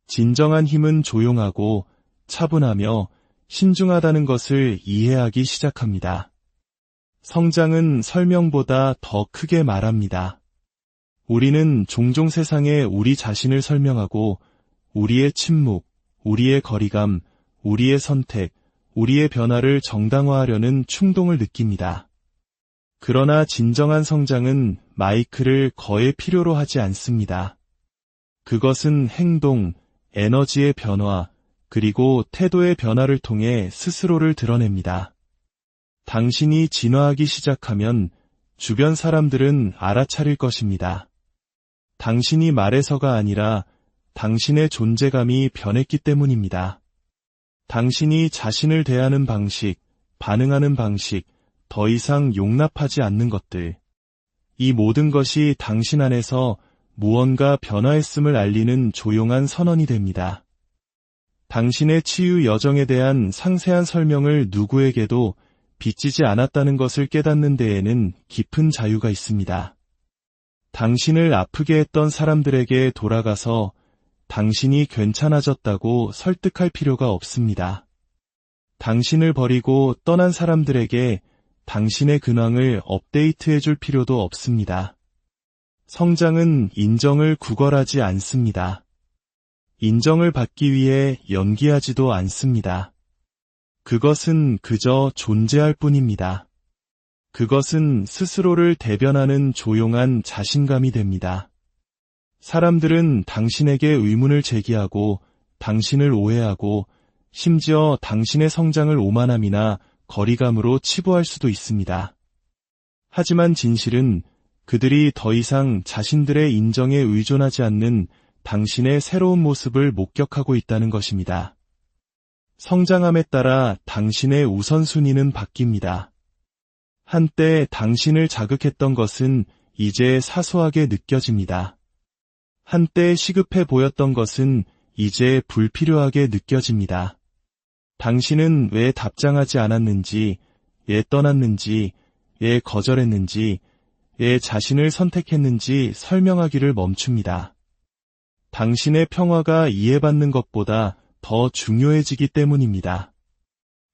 진정한 힘은 조용하고 차분하며 신중하다는 것을 이해하기 시작합니다. 성장은 설명보다 더 크게 말합니다. 우리는 종종 세상에 우리 자신을 설명하고 우리의 침묵, 우리의 거리감, 우리의 선택, 우리의 변화를 정당화하려는 충동을 느낍니다. 그러나 진정한 성장은 마이크를 거의 필요로 하지 않습니다. 그것은 행동, 에너지의 변화, 그리고 태도의 변화를 통해 스스로를 드러냅니다. 당신이 진화하기 시작하면 주변 사람들은 알아차릴 것입니다. 당신이 말해서가 아니라 당신의 존재감이 변했기 때문입니다. 당신이 자신을 대하는 방식, 반응하는 방식, 더 이상 용납하지 않는 것들. 이 모든 것이 당신 안에서 무언가 변화했음을 알리는 조용한 선언이 됩니다. 당신의 치유 여정에 대한 상세한 설명을 누구에게도 빚지지 않았다는 것을 깨닫는 데에는 깊은 자유가 있습니다. 당신을 아프게 했던 사람들에게 돌아가서 당신이 괜찮아졌다고 설득할 필요가 없습니다. 당신을 버리고 떠난 사람들에게 당신의 근황을 업데이트해 줄 필요도 없습니다. 성장은 인정을 구걸하지 않습니다. 인정을 받기 위해 연기하지도 않습니다. 그것은 그저 존재할 뿐입니다. 그것은 스스로를 대변하는 조용한 자신감이 됩니다. 사람들은 당신에게 의문을 제기하고 당신을 오해하고 심지어 당신의 성장을 오만함이나 거리감으로 치부할 수도 있습니다. 하지만 진실은 그들이 더 이상 자신들의 인정에 의존하지 않는 당신의 새로운 모습을 목격하고 있다는 것입니다. 성장함에 따라 당신의 우선순위는 바뀝니다. 한때 당신을 자극했던 것은 이제 사소하게 느껴집니다. 한때 시급해 보였던 것은 이제 불필요하게 느껴집니다. 당신은 왜 답장하지 않았는지, 왜 떠났는지, 왜 거절했는지, 왜 자신을 선택했는지 설명하기를 멈춥니다. 당신의 평화가 이해받는 것보다 더 중요해지기 때문입니다.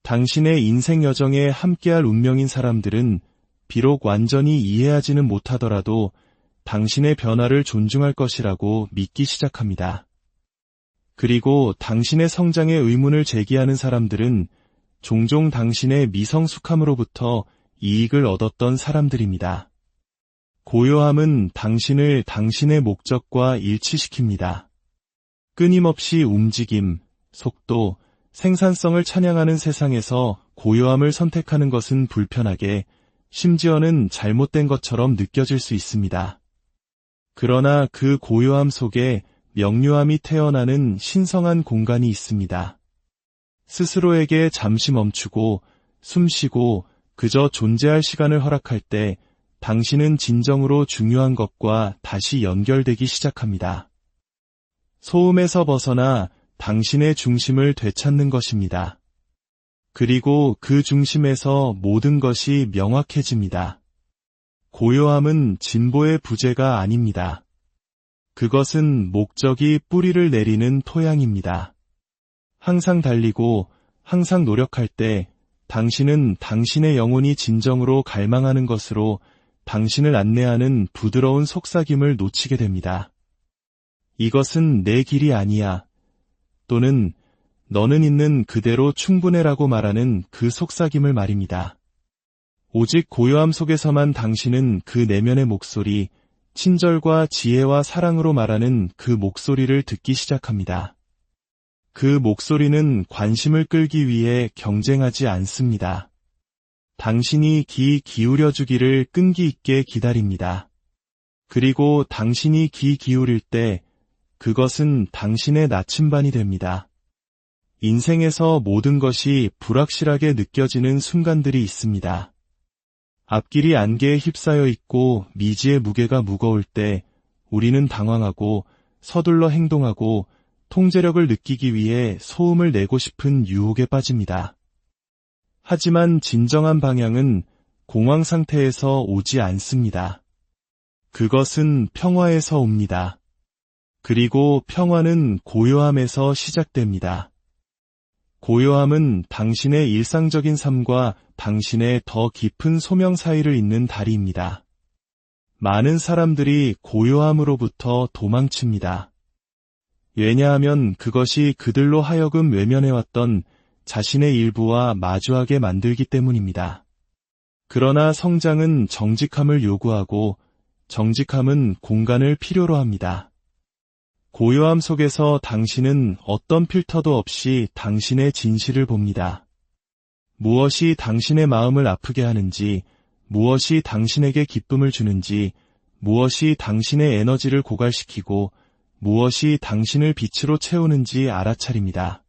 당신의 인생 여정에 함께할 운명인 사람들은 비록 완전히 이해하지는 못하더라도 당신의 변화를 존중할 것이라고 믿기 시작합니다. 그리고 당신의 성장에 의문을 제기하는 사람들은 종종 당신의 미성숙함으로부터 이익을 얻었던 사람들입니다. 고요함은 당신을 당신의 목적과 일치시킵니다. 끊임없이 움직임, 속도, 생산성을 찬양하는 세상에서 고요함을 선택하는 것은 불편하게, 심지어는 잘못된 것처럼 느껴질 수 있습니다. 그러나 그 고요함 속에 명료함이 태어나는 신성한 공간이 있습니다. 스스로에게 잠시 멈추고 숨쉬고 그저 존재할 시간을 허락할 때 당신은 진정으로 중요한 것과 다시 연결되기 시작합니다. 소음에서 벗어나 당신의 중심을 되찾는 것입니다. 그리고 그 중심에서 모든 것이 명확해집니다. 고요함은 진보의 부재가 아닙니다. 그것은 목적이 뿌리를 내리는 토양입니다. 항상 달리고 항상 노력할 때 당신은 당신의 영혼이 진정으로 갈망하는 것으로 당신을 안내하는 부드러운 속삭임을 놓치게 됩니다. 이것은 내 길이 아니야. 또는 너는 있는 그대로 충분해라고 말하는 그 속삭임을 말입니다. 오직 고요함 속에서만 당신은 그 내면의 목소리, 친절과 지혜와 사랑으로 말하는 그 목소리를 듣기 시작합니다. 그 목소리는 관심을 끌기 위해 경쟁하지 않습니다. 당신이 귀 기울여주기를 끈기 있게 기다립니다. 그리고 당신이 귀 기울일 때 그것은 당신의 나침반이 됩니다. 인생에서 모든 것이 불확실하게 느껴지는 순간들이 있습니다. 앞길이 안개에 휩싸여 있고 미지의 무게가 무거울 때 우리는 당황하고 서둘러 행동하고 통제력을 느끼기 위해 소음을 내고 싶은 유혹에 빠집니다. 하지만 진정한 방향은 공황 상태에서 오지 않습니다. 그것은 평화에서 옵니다. 그리고 평화는 고요함에서 시작됩니다. 고요함은 당신의 일상적인 삶과 당신의 더 깊은 소명 사이를 잇는 다리입니다. 많은 사람들이 고요함으로부터 도망칩니다. 왜냐하면 그것이 그들로 하여금 외면해왔던 자신의 일부와 마주하게 만들기 때문입니다. 그러나 성장은 정직함을 요구하고 정직함은 공간을 필요로 합니다. 고요함 속에서 당신은 어떤 필터도 없이 당신의 진실을 봅니다. 무엇이 당신의 마음을 아프게 하는지, 무엇이 당신에게 기쁨을 주는지, 무엇이 당신의 에너지를 고갈시키고 무엇이 당신을 빛으로 채우는지 알아차립니다.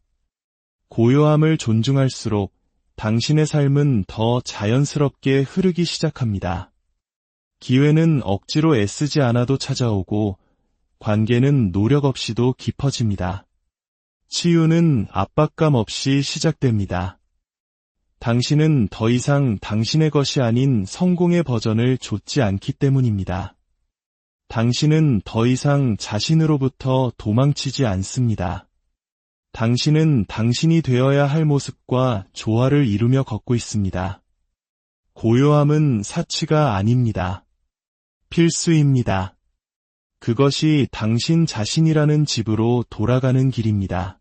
고요함을 존중할수록 당신의 삶은 더 자연스럽게 흐르기 시작합니다. 기회는 억지로 애쓰지 않아도 찾아오고 관계는 노력 없이도 깊어집니다. 치유는 압박감 없이 시작됩니다. 당신은 더 이상 당신의 것이 아닌 성공의 버전을 좇지 않기 때문입니다. 당신은 더 이상 자신으로부터 도망치지 않습니다. 당신은 당신이 되어야 할 모습과 조화를 이루며 걷고 있습니다. 고요함은 사치가 아닙니다. 필수입니다. 그것이 당신 자신이라는 집으로 돌아가는 길입니다.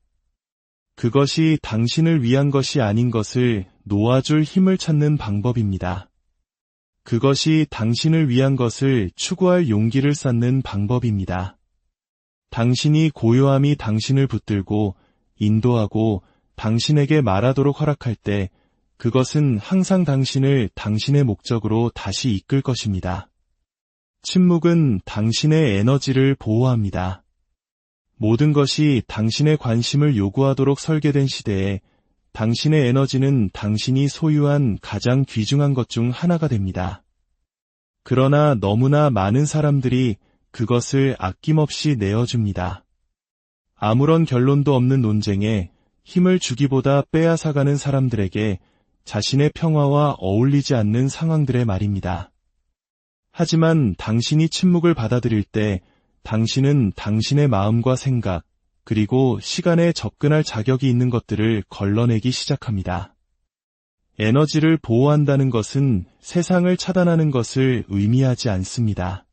그것이 당신을 위한 것이 아닌 것을 놓아줄 힘을 찾는 방법입니다. 그것이 당신을 위한 것을 추구할 용기를 쌓는 방법입니다. 당신이 고요함이 당신을 붙들고 인도하고 당신에게 말하도록 허락할 때 그것은 항상 당신을 당신의 목적으로 다시 이끌 것입니다. 침묵은 당신의 에너지를 보호합니다. 모든 것이 당신의 관심을 요구하도록 설계된 시대에 당신의 에너지는 당신이 소유한 가장 귀중한 것 중 하나가 됩니다. 그러나 너무나 많은 사람들이 그것을 아낌없이 내어줍니다. 아무런 결론도 없는 논쟁에 힘을 주기보다 빼앗아가는 사람들에게 자신의 평화와 어울리지 않는 상황들의 말입니다. 하지만 당신이 침묵을 받아들일 때 당신은 당신의 마음과 생각, 그리고 시간에 접근할 자격이 있는 것들을 걸러내기 시작합니다. 에너지를 보호한다는 것은 세상을 차단하는 것을 의미하지 않습니다.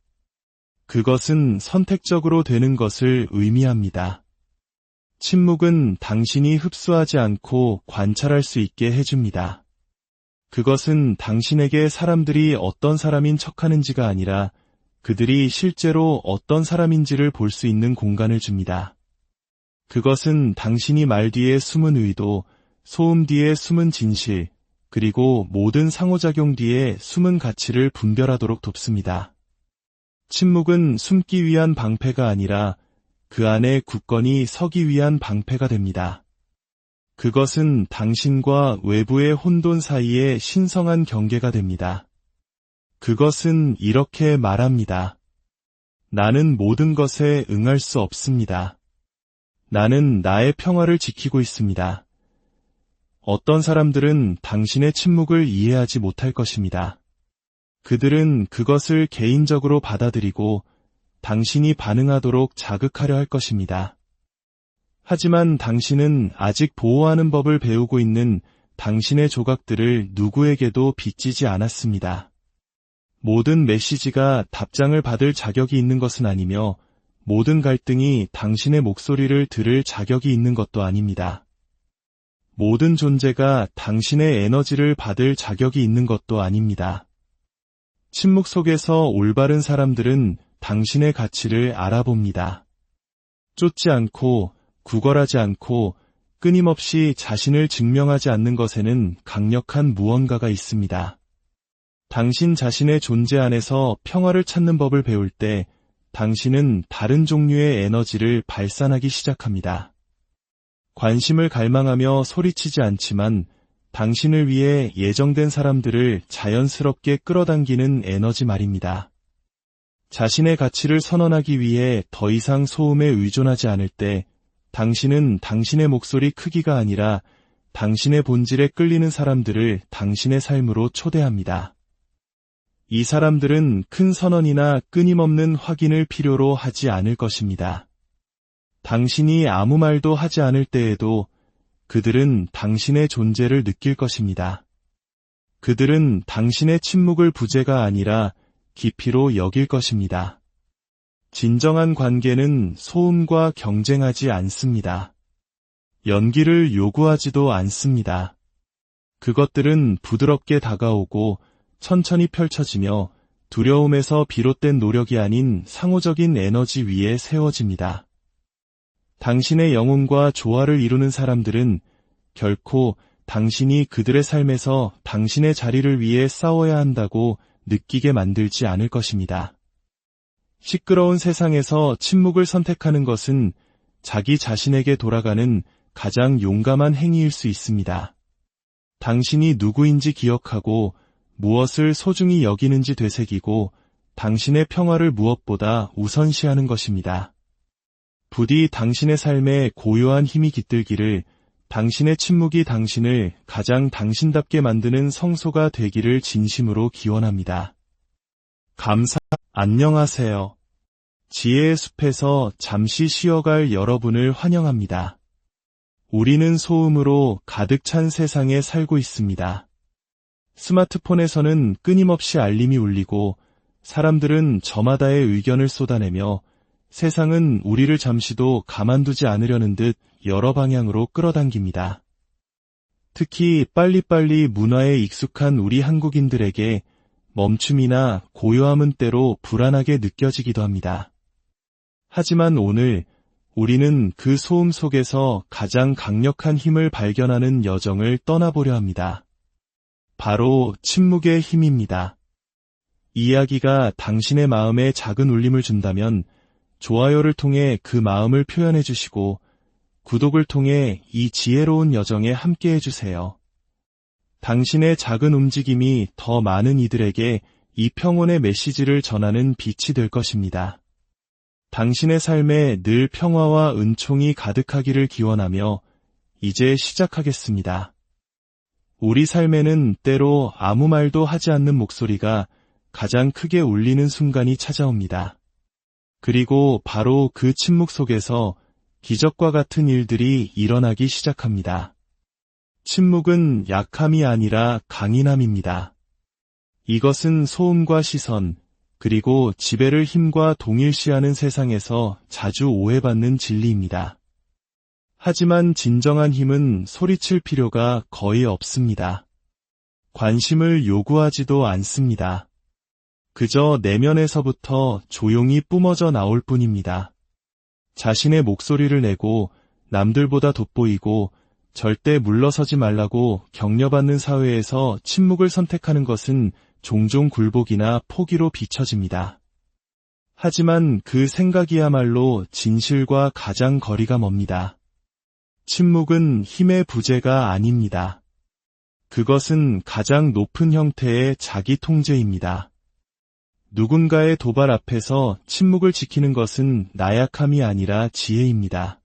그것은 선택적으로 되는 것을 의미합니다. 침묵은 당신이 흡수하지 않고 관찰할 수 있게 해줍니다. 그것은 당신에게 사람들이 어떤 사람인 척하는지가 아니라 그들이 실제로 어떤 사람인지를 볼 수 있는 공간을 줍니다. 그것은 당신이 말 뒤에 숨은 의도, 소음 뒤에 숨은 진실, 그리고 모든 상호작용 뒤에 숨은 가치를 분별하도록 돕습니다. 침묵은 숨기 위한 방패가 아니라 그 안에 굳건히 서기 위한 방패가 됩니다. 그것은 당신과 외부의 혼돈 사이의 신성한 경계가 됩니다. 그것은 이렇게 말합니다. 나는 모든 것에 응할 수 없습니다. 나는 나의 평화를 지키고 있습니다. 어떤 사람들은 당신의 침묵을 이해하지 못할 것입니다. 그들은 그것을 개인적으로 받아들이고 당신이 반응하도록 자극하려 할 것입니다. 하지만 당신은 아직 보호하는 법을 배우고 있는 당신의 조각들을 누구에게도 빚지지 않았습니다. 모든 메시지가 답장을 받을 자격이 있는 것은 아니며 모든 갈등이 당신의 목소리를 들을 자격이 있는 것도 아닙니다. 모든 존재가 당신의 에너지를 받을 자격이 있는 것도 아닙니다. 침묵 속에서 올바른 사람들은 당신의 가치를 알아봅니다. 쫓지 않고 구걸하지 않고 끊임없이 자신을 증명하지 않는 것에는 강력한 무언가가 있습니다. 당신 자신의 존재 안에서 평화를 찾는 법을 배울 때 당신은 다른 종류의 에너지를 발산하기 시작합니다. 관심을 갈망하며 소리치지 않지만 당신을 위해 예정된 사람들을 자연스럽게 끌어당기는 에너지 말입니다. 자신의 가치를 선언하기 위해 더 이상 소음에 의존하지 않을 때 당신은 당신의 목소리 크기가 아니라 당신의 본질에 끌리는 사람들을 당신의 삶으로 초대합니다. 이 사람들은 큰 선언이나 끊임없는 확인을 필요로 하지 않을 것입니다. 당신이 아무 말도 하지 않을 때에도 그들은 당신의 존재를 느낄 것입니다. 그들은 당신의 침묵을 부재가 아니라 깊이로 여길 것입니다. 진정한 관계는 소음과 경쟁하지 않습니다. 연기를 요구하지도 않습니다. 그것들은 부드럽게 다가오고 천천히 펼쳐지며 두려움에서 비롯된 노력이 아닌 상호적인 에너지 위에 세워집니다. 당신의 영혼과 조화를 이루는 사람들은 결코 당신이 그들의 삶에서 당신의 자리를 위해 싸워야 한다고 느끼게 만들지 않을 것입니다. 시끄러운 세상에서 침묵을 선택하는 것은 자기 자신에게 돌아가는 가장 용감한 행위일 수 있습니다. 당신이 누구인지 기억하고 무엇을 소중히 여기는지 되새기고 당신의 평화를 무엇보다 우선시하는 것입니다. 부디 당신의 삶에 고요한 힘이 깃들기를, 당신의 침묵이 당신을 가장 당신답게 만드는 성소가 되기를 진심으로 기원합니다. 안녕하세요. 지혜의 숲에서 잠시 쉬어갈 여러분을 환영합니다. 우리는 소음으로 가득 찬 세상에 살고 있습니다. 스마트폰에서는 끊임없이 알림이 울리고 사람들은 저마다의 의견을 쏟아내며 세상은 우리를 잠시도 가만두지 않으려는 듯 여러 방향으로 끌어당깁니다. 특히 빨리빨리 문화에 익숙한 우리 한국인들에게 멈춤이나 고요함은 때로 불안하게 느껴지기도 합니다. 하지만 오늘 우리는 그 소음 속에서 가장 강력한 힘을 발견하는 여정을 떠나보려 합니다. 바로 침묵의 힘입니다. 이야기가 당신의 마음에 작은 울림을 준다면 좋아요를 통해 그 마음을 표현해 주시고 구독을 통해 이 지혜로운 여정에 함께해 주세요. 당신의 작은 움직임이 더 많은 이들에게 이 평온의 메시지를 전하는 빛이 될 것입니다. 당신의 삶에 늘 평화와 은총이 가득하기를 기원하며 이제 시작하겠습니다. 우리 삶에는 때로 아무 말도 하지 않는 목소리가 가장 크게 울리는 순간이 찾아옵니다. 그리고 바로 그 침묵 속에서 기적과 같은 일들이 일어나기 시작합니다. 침묵은 약함이 아니라 강인함입니다. 이것은 소음과 시선, 그리고 지배를 힘과 동일시하는 세상에서 자주 오해받는 진리입니다. 하지만 진정한 힘은 소리칠 필요가 거의 없습니다. 관심을 요구하지도 않습니다. 그저 내면에서부터 조용히 뿜어져 나올 뿐입니다. 자신의 목소리를 내고 남들보다 돋보이고 절대 물러서지 말라고 격려받는 사회에서 침묵을 선택하는 것은 종종 굴복이나 포기로 비춰집니다. 하지만 그 생각이야말로 진실과 가장 거리가 멉니다. 침묵은 힘의 부재가 아닙니다. 그것은 가장 높은 형태의 자기 통제입니다. 누군가의 도발 앞에서 침묵을 지키는 것은 나약함이 아니라 지혜입니다.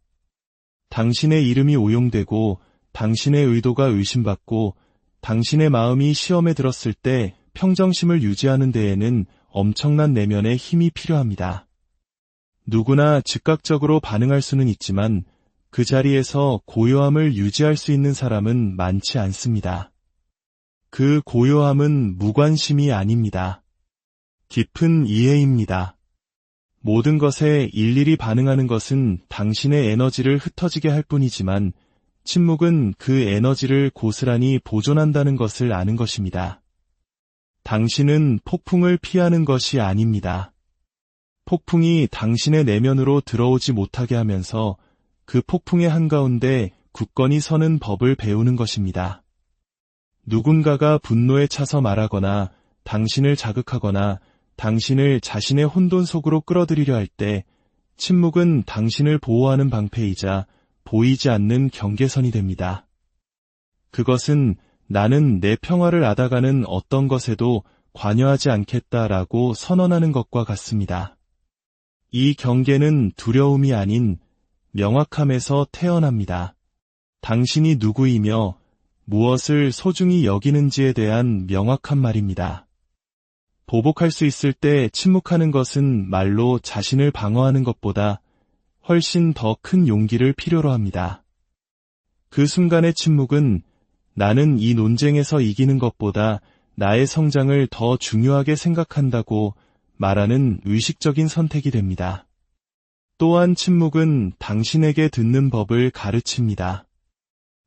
당신의 이름이 오용되고 당신의 의도가 의심받고 당신의 마음이 시험에 들었을 때 평정심을 유지하는 데에는 엄청난 내면의 힘이 필요합니다. 누구나 즉각적으로 반응할 수는 있지만 그 자리에서 고요함을 유지할 수 있는 사람은 많지 않습니다. 그 고요함은 무관심이 아닙니다. 깊은 이해입니다. 모든 것에 일일이 반응하는 것은 당신의 에너지를 흩어지게 할 뿐이지만 침묵은 그 에너지를 고스란히 보존한다는 것을 아는 것입니다. 당신은 폭풍을 피하는 것이 아닙니다. 폭풍이 당신의 내면으로 들어오지 못하게 하면서 그 폭풍의 한가운데 굳건히 서는 법을 배우는 것입니다. 누군가가 분노에 차서 말하거나 당신을 자극하거나 당신을 자신의 혼돈 속으로 끌어들이려 할 때 침묵은 당신을 보호하는 방패이자 보이지 않는 경계선이 됩니다. 그것은 나는 내 평화를 앗아가는 어떤 것에도 관여하지 않겠다라고 선언하는 것과 같습니다. 이 경계는 두려움이 아닌 명확함에서 태어납니다. 당신이 누구이며 무엇을 소중히 여기는지에 대한 명확한 말입니다. 보복할 수 있을 때 침묵하는 것은 말로 자신을 방어하는 것보다 훨씬 더 큰 용기를 필요로 합니다. 그 순간의 침묵은 나는 이 논쟁에서 이기는 것보다 나의 성장을 더 중요하게 생각한다고 말하는 의식적인 선택이 됩니다. 또한 침묵은 당신에게 듣는 법을 가르칩니다.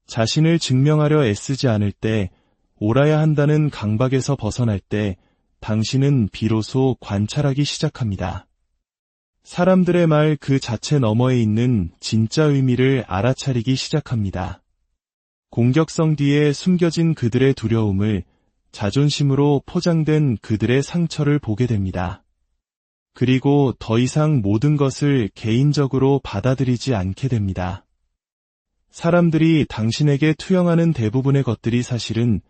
자신을 증명하려 애쓰지 않을 때, 옳아야 한다는 강박에서 벗어날 때 당신은 비로소 관찰하기 시작합니다. 사람들의 말 그 자체 너머에 있는 진짜 의미를 알아차리기 시작합니다. 공격성 뒤에 숨겨진 그들의 두려움을, 자존심으로 포장된 그들의 상처를 보게 됩니다. 그리고 더 이상 모든 것을 개인적으로 받아들이지 않게 됩니다. 사람들이 당신에게 투영하는 대부분의 것들이 사실은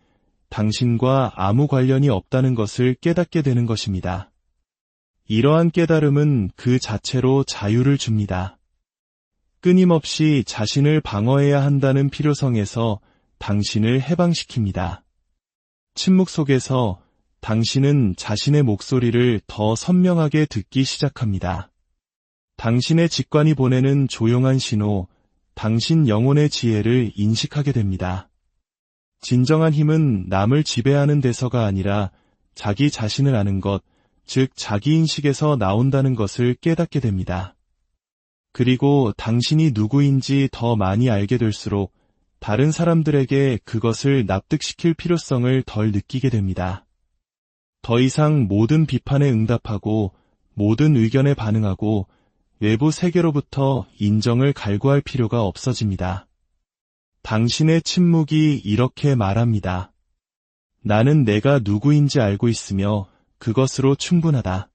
당신과 아무 관련이 없다는 것을 깨닫게 되는 것입니다. 이러한 깨달음은 그 자체로 자유를 줍니다. 끊임없이 자신을 방어해야 한다는 필요성에서 당신을 해방시킵니다. 침묵 속에서 당신은 자신의 목소리를 더 선명하게 듣기 시작합니다. 당신의 직관이 보내는 조용한 신호, 당신 영혼의 지혜를 인식하게 됩니다. 진정한 힘은 남을 지배하는 데서가 아니라 자기 자신을 아는 것, 즉 자기인식에서 나온다는 것을 깨닫게 됩니다. 그리고 당신이 누구인지 더 많이 알게 될수록 다른 사람들에게 그것을 납득시킬 필요성을 덜 느끼게 됩니다. 더 이상 모든 비판에 응답하고 모든 의견에 반응하고 외부 세계로부터 인정을 갈구할 필요가 없어집니다. 당신의 침묵이 이렇게 말합니다. 나는 내가 누구인지 알고 있으며 그것으로 충분하다.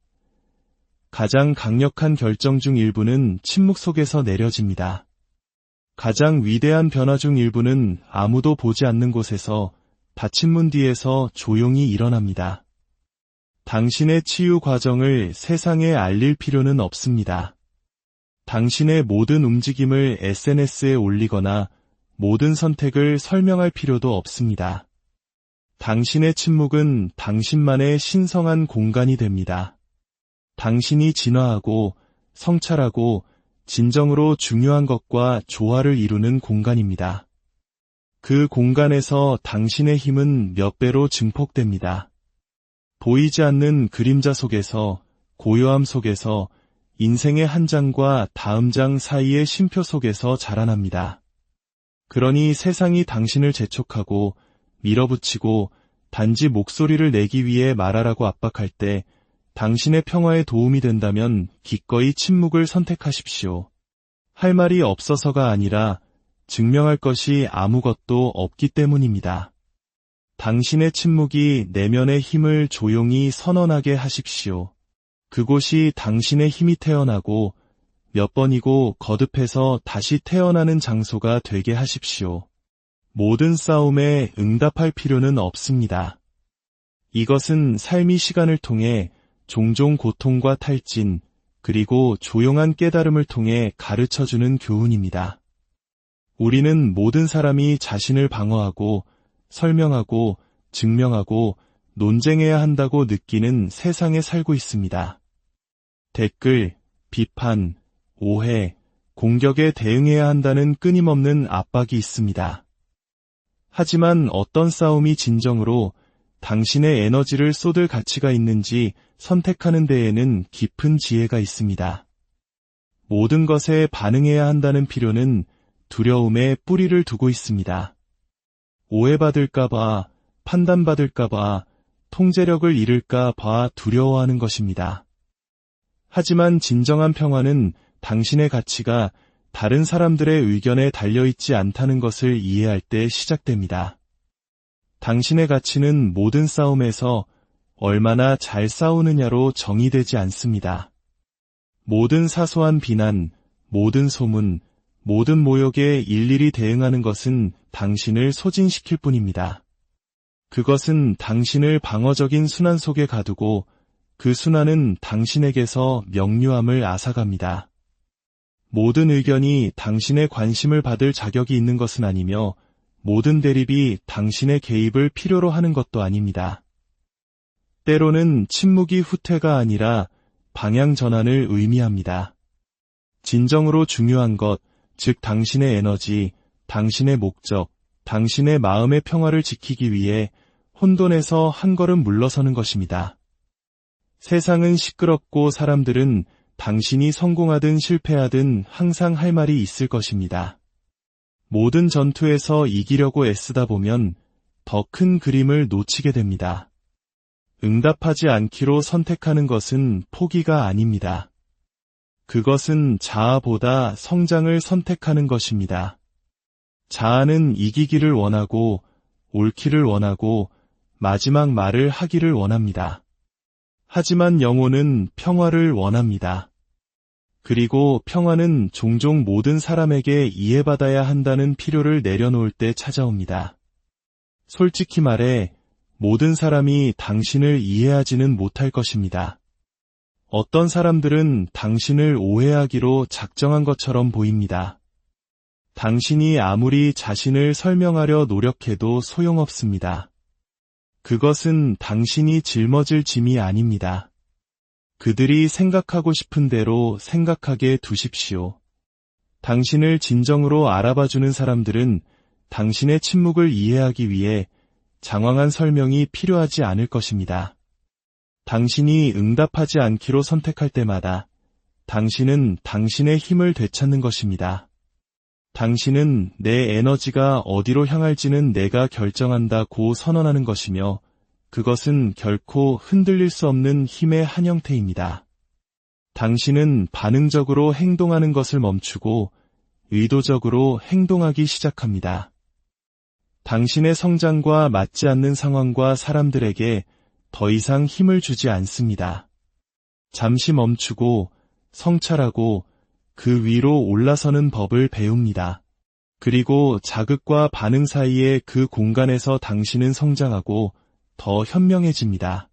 가장 강력한 결정 중 일부는 침묵 속에서 내려집니다. 가장 위대한 변화 중 일부는 아무도 보지 않는 곳에서 닫힌 문 뒤에서 조용히 일어납니다. 당신의 치유 과정을 세상에 알릴 필요는 없습니다. 당신의 모든 움직임을 SNS에 올리거나 모든 선택을 설명할 필요도 없습니다. 당신의 침묵은 당신만의 신성한 공간이 됩니다. 당신이 진화하고 성찰하고 진정으로 중요한 것과 조화를 이루는 공간입니다. 그 공간에서 당신의 힘은 몇 배로 증폭됩니다. 보이지 않는 그림자 속에서, 고요함 속에서, 인생의 한 장과 다음 장 사이의 쉼표 속에서 자라납니다. 그러니 세상이 당신을 재촉하고 밀어붙이고 단지 목소리를 내기 위해 말하라고 압박할 때 당신의 평화에 도움이 된다면 기꺼이 침묵을 선택하십시오. 할 말이 없어서가 아니라 증명할 것이 아무것도 없기 때문입니다. 당신의 침묵이 내면의 힘을 조용히 선언하게 하십시오. 그곳이 당신의 힘이 태어나고 몇 번이고 거듭해서 다시 태어나는 장소가 되게 하십시오. 모든 싸움에 응답할 필요는 없습니다. 이것은 삶이 시간을 통해 종종 고통과 탈진, 그리고 조용한 깨달음을 통해 가르쳐주는 교훈입니다. 우리는 모든 사람이 자신을 방어하고 설명하고 증명하고 논쟁해야 한다고 느끼는 세상에 살고 있습니다. 댓글, 비판, 오해, 공격에 대응해야 한다는 끊임없는 압박이 있습니다. 하지만 어떤 싸움이 진정으로 당신의 에너지를 쏟을 가치가 있는지 선택하는 데에는 깊은 지혜가 있습니다. 모든 것에 반응해야 한다는 필요는 두려움에 뿌리를 두고 있습니다. 오해받을까봐, 판단받을까봐, 통제력을 잃을까봐 두려워하는 것입니다. 하지만 진정한 평화는 당신의 가치가 다른 사람들의 의견에 달려있지 않다는 것을 이해할 때 시작됩니다. 당신의 가치는 모든 싸움에서 얼마나 잘 싸우느냐로 정의되지 않습니다. 모든 사소한 비난, 모든 소문, 모든 모욕에 일일이 대응하는 것은 당신을 소진시킬 뿐입니다. 그것은 당신을 방어적인 순환 속에 가두고 그 순환은 당신에게서 명료함을 앗아갑니다. 모든 의견이 당신의 관심을 받을 자격이 있는 것은 아니며 모든 대립이 당신의 개입을 필요로 하는 것도 아닙니다. 때로는 침묵이 후퇴가 아니라 방향 전환을 의미합니다. 진정으로 중요한 것, 즉 당신의 에너지, 당신의 목적, 당신의 마음의 평화를 지키기 위해 혼돈에서 한 걸음 물러서는 것입니다. 세상은 시끄럽고 사람들은 당신이 성공하든 실패하든 항상 할 말이 있을 것입니다. 모든 전투에서 이기려고 애쓰다 보면 더 큰 그림을 놓치게 됩니다. 응답하지 않기로 선택하는 것은 포기가 아닙니다. 그것은 자아보다 성장을 선택하는 것입니다. 자아는 이기기를 원하고 옳기를 원하고 마지막 말을 하기를 원합니다. 하지만 영혼은 평화를 원합니다. 그리고 평화는 종종 모든 사람에게 이해받아야 한다는 필요를 내려놓을 때 찾아옵니다. 솔직히 말해 모든 사람이 당신을 이해하지는 못할 것입니다. 어떤 사람들은 당신을 오해하기로 작정한 것처럼 보입니다. 당신이 아무리 자신을 설명하려 노력해도 소용없습니다. 그것은 당신이 짊어질 짐이 아닙니다. 그들이 생각하고 싶은 대로 생각하게 두십시오. 당신을 진정으로 알아봐주는 사람들은 당신의 침묵을 이해하기 위해 장황한 설명이 필요하지 않을 것입니다. 당신이 응답하지 않기로 선택할 때마다 당신은 당신의 힘을 되찾는 것입니다. 당신은 내 에너지가 어디로 향할지는 내가 결정한다고 선언하는 것이며 그것은 결코 흔들릴 수 없는 힘의 한 형태입니다. 당신은 반응적으로 행동하는 것을 멈추고 의도적으로 행동하기 시작합니다. 당신의 성장과 맞지 않는 상황과 사람들에게 더 이상 힘을 주지 않습니다. 잠시 멈추고 성찰하고 그 위로 올라서는 법을 배웁니다. 그리고 자극과 반응 사이의 그 공간에서 당신은 성장하고 더 현명해집니다.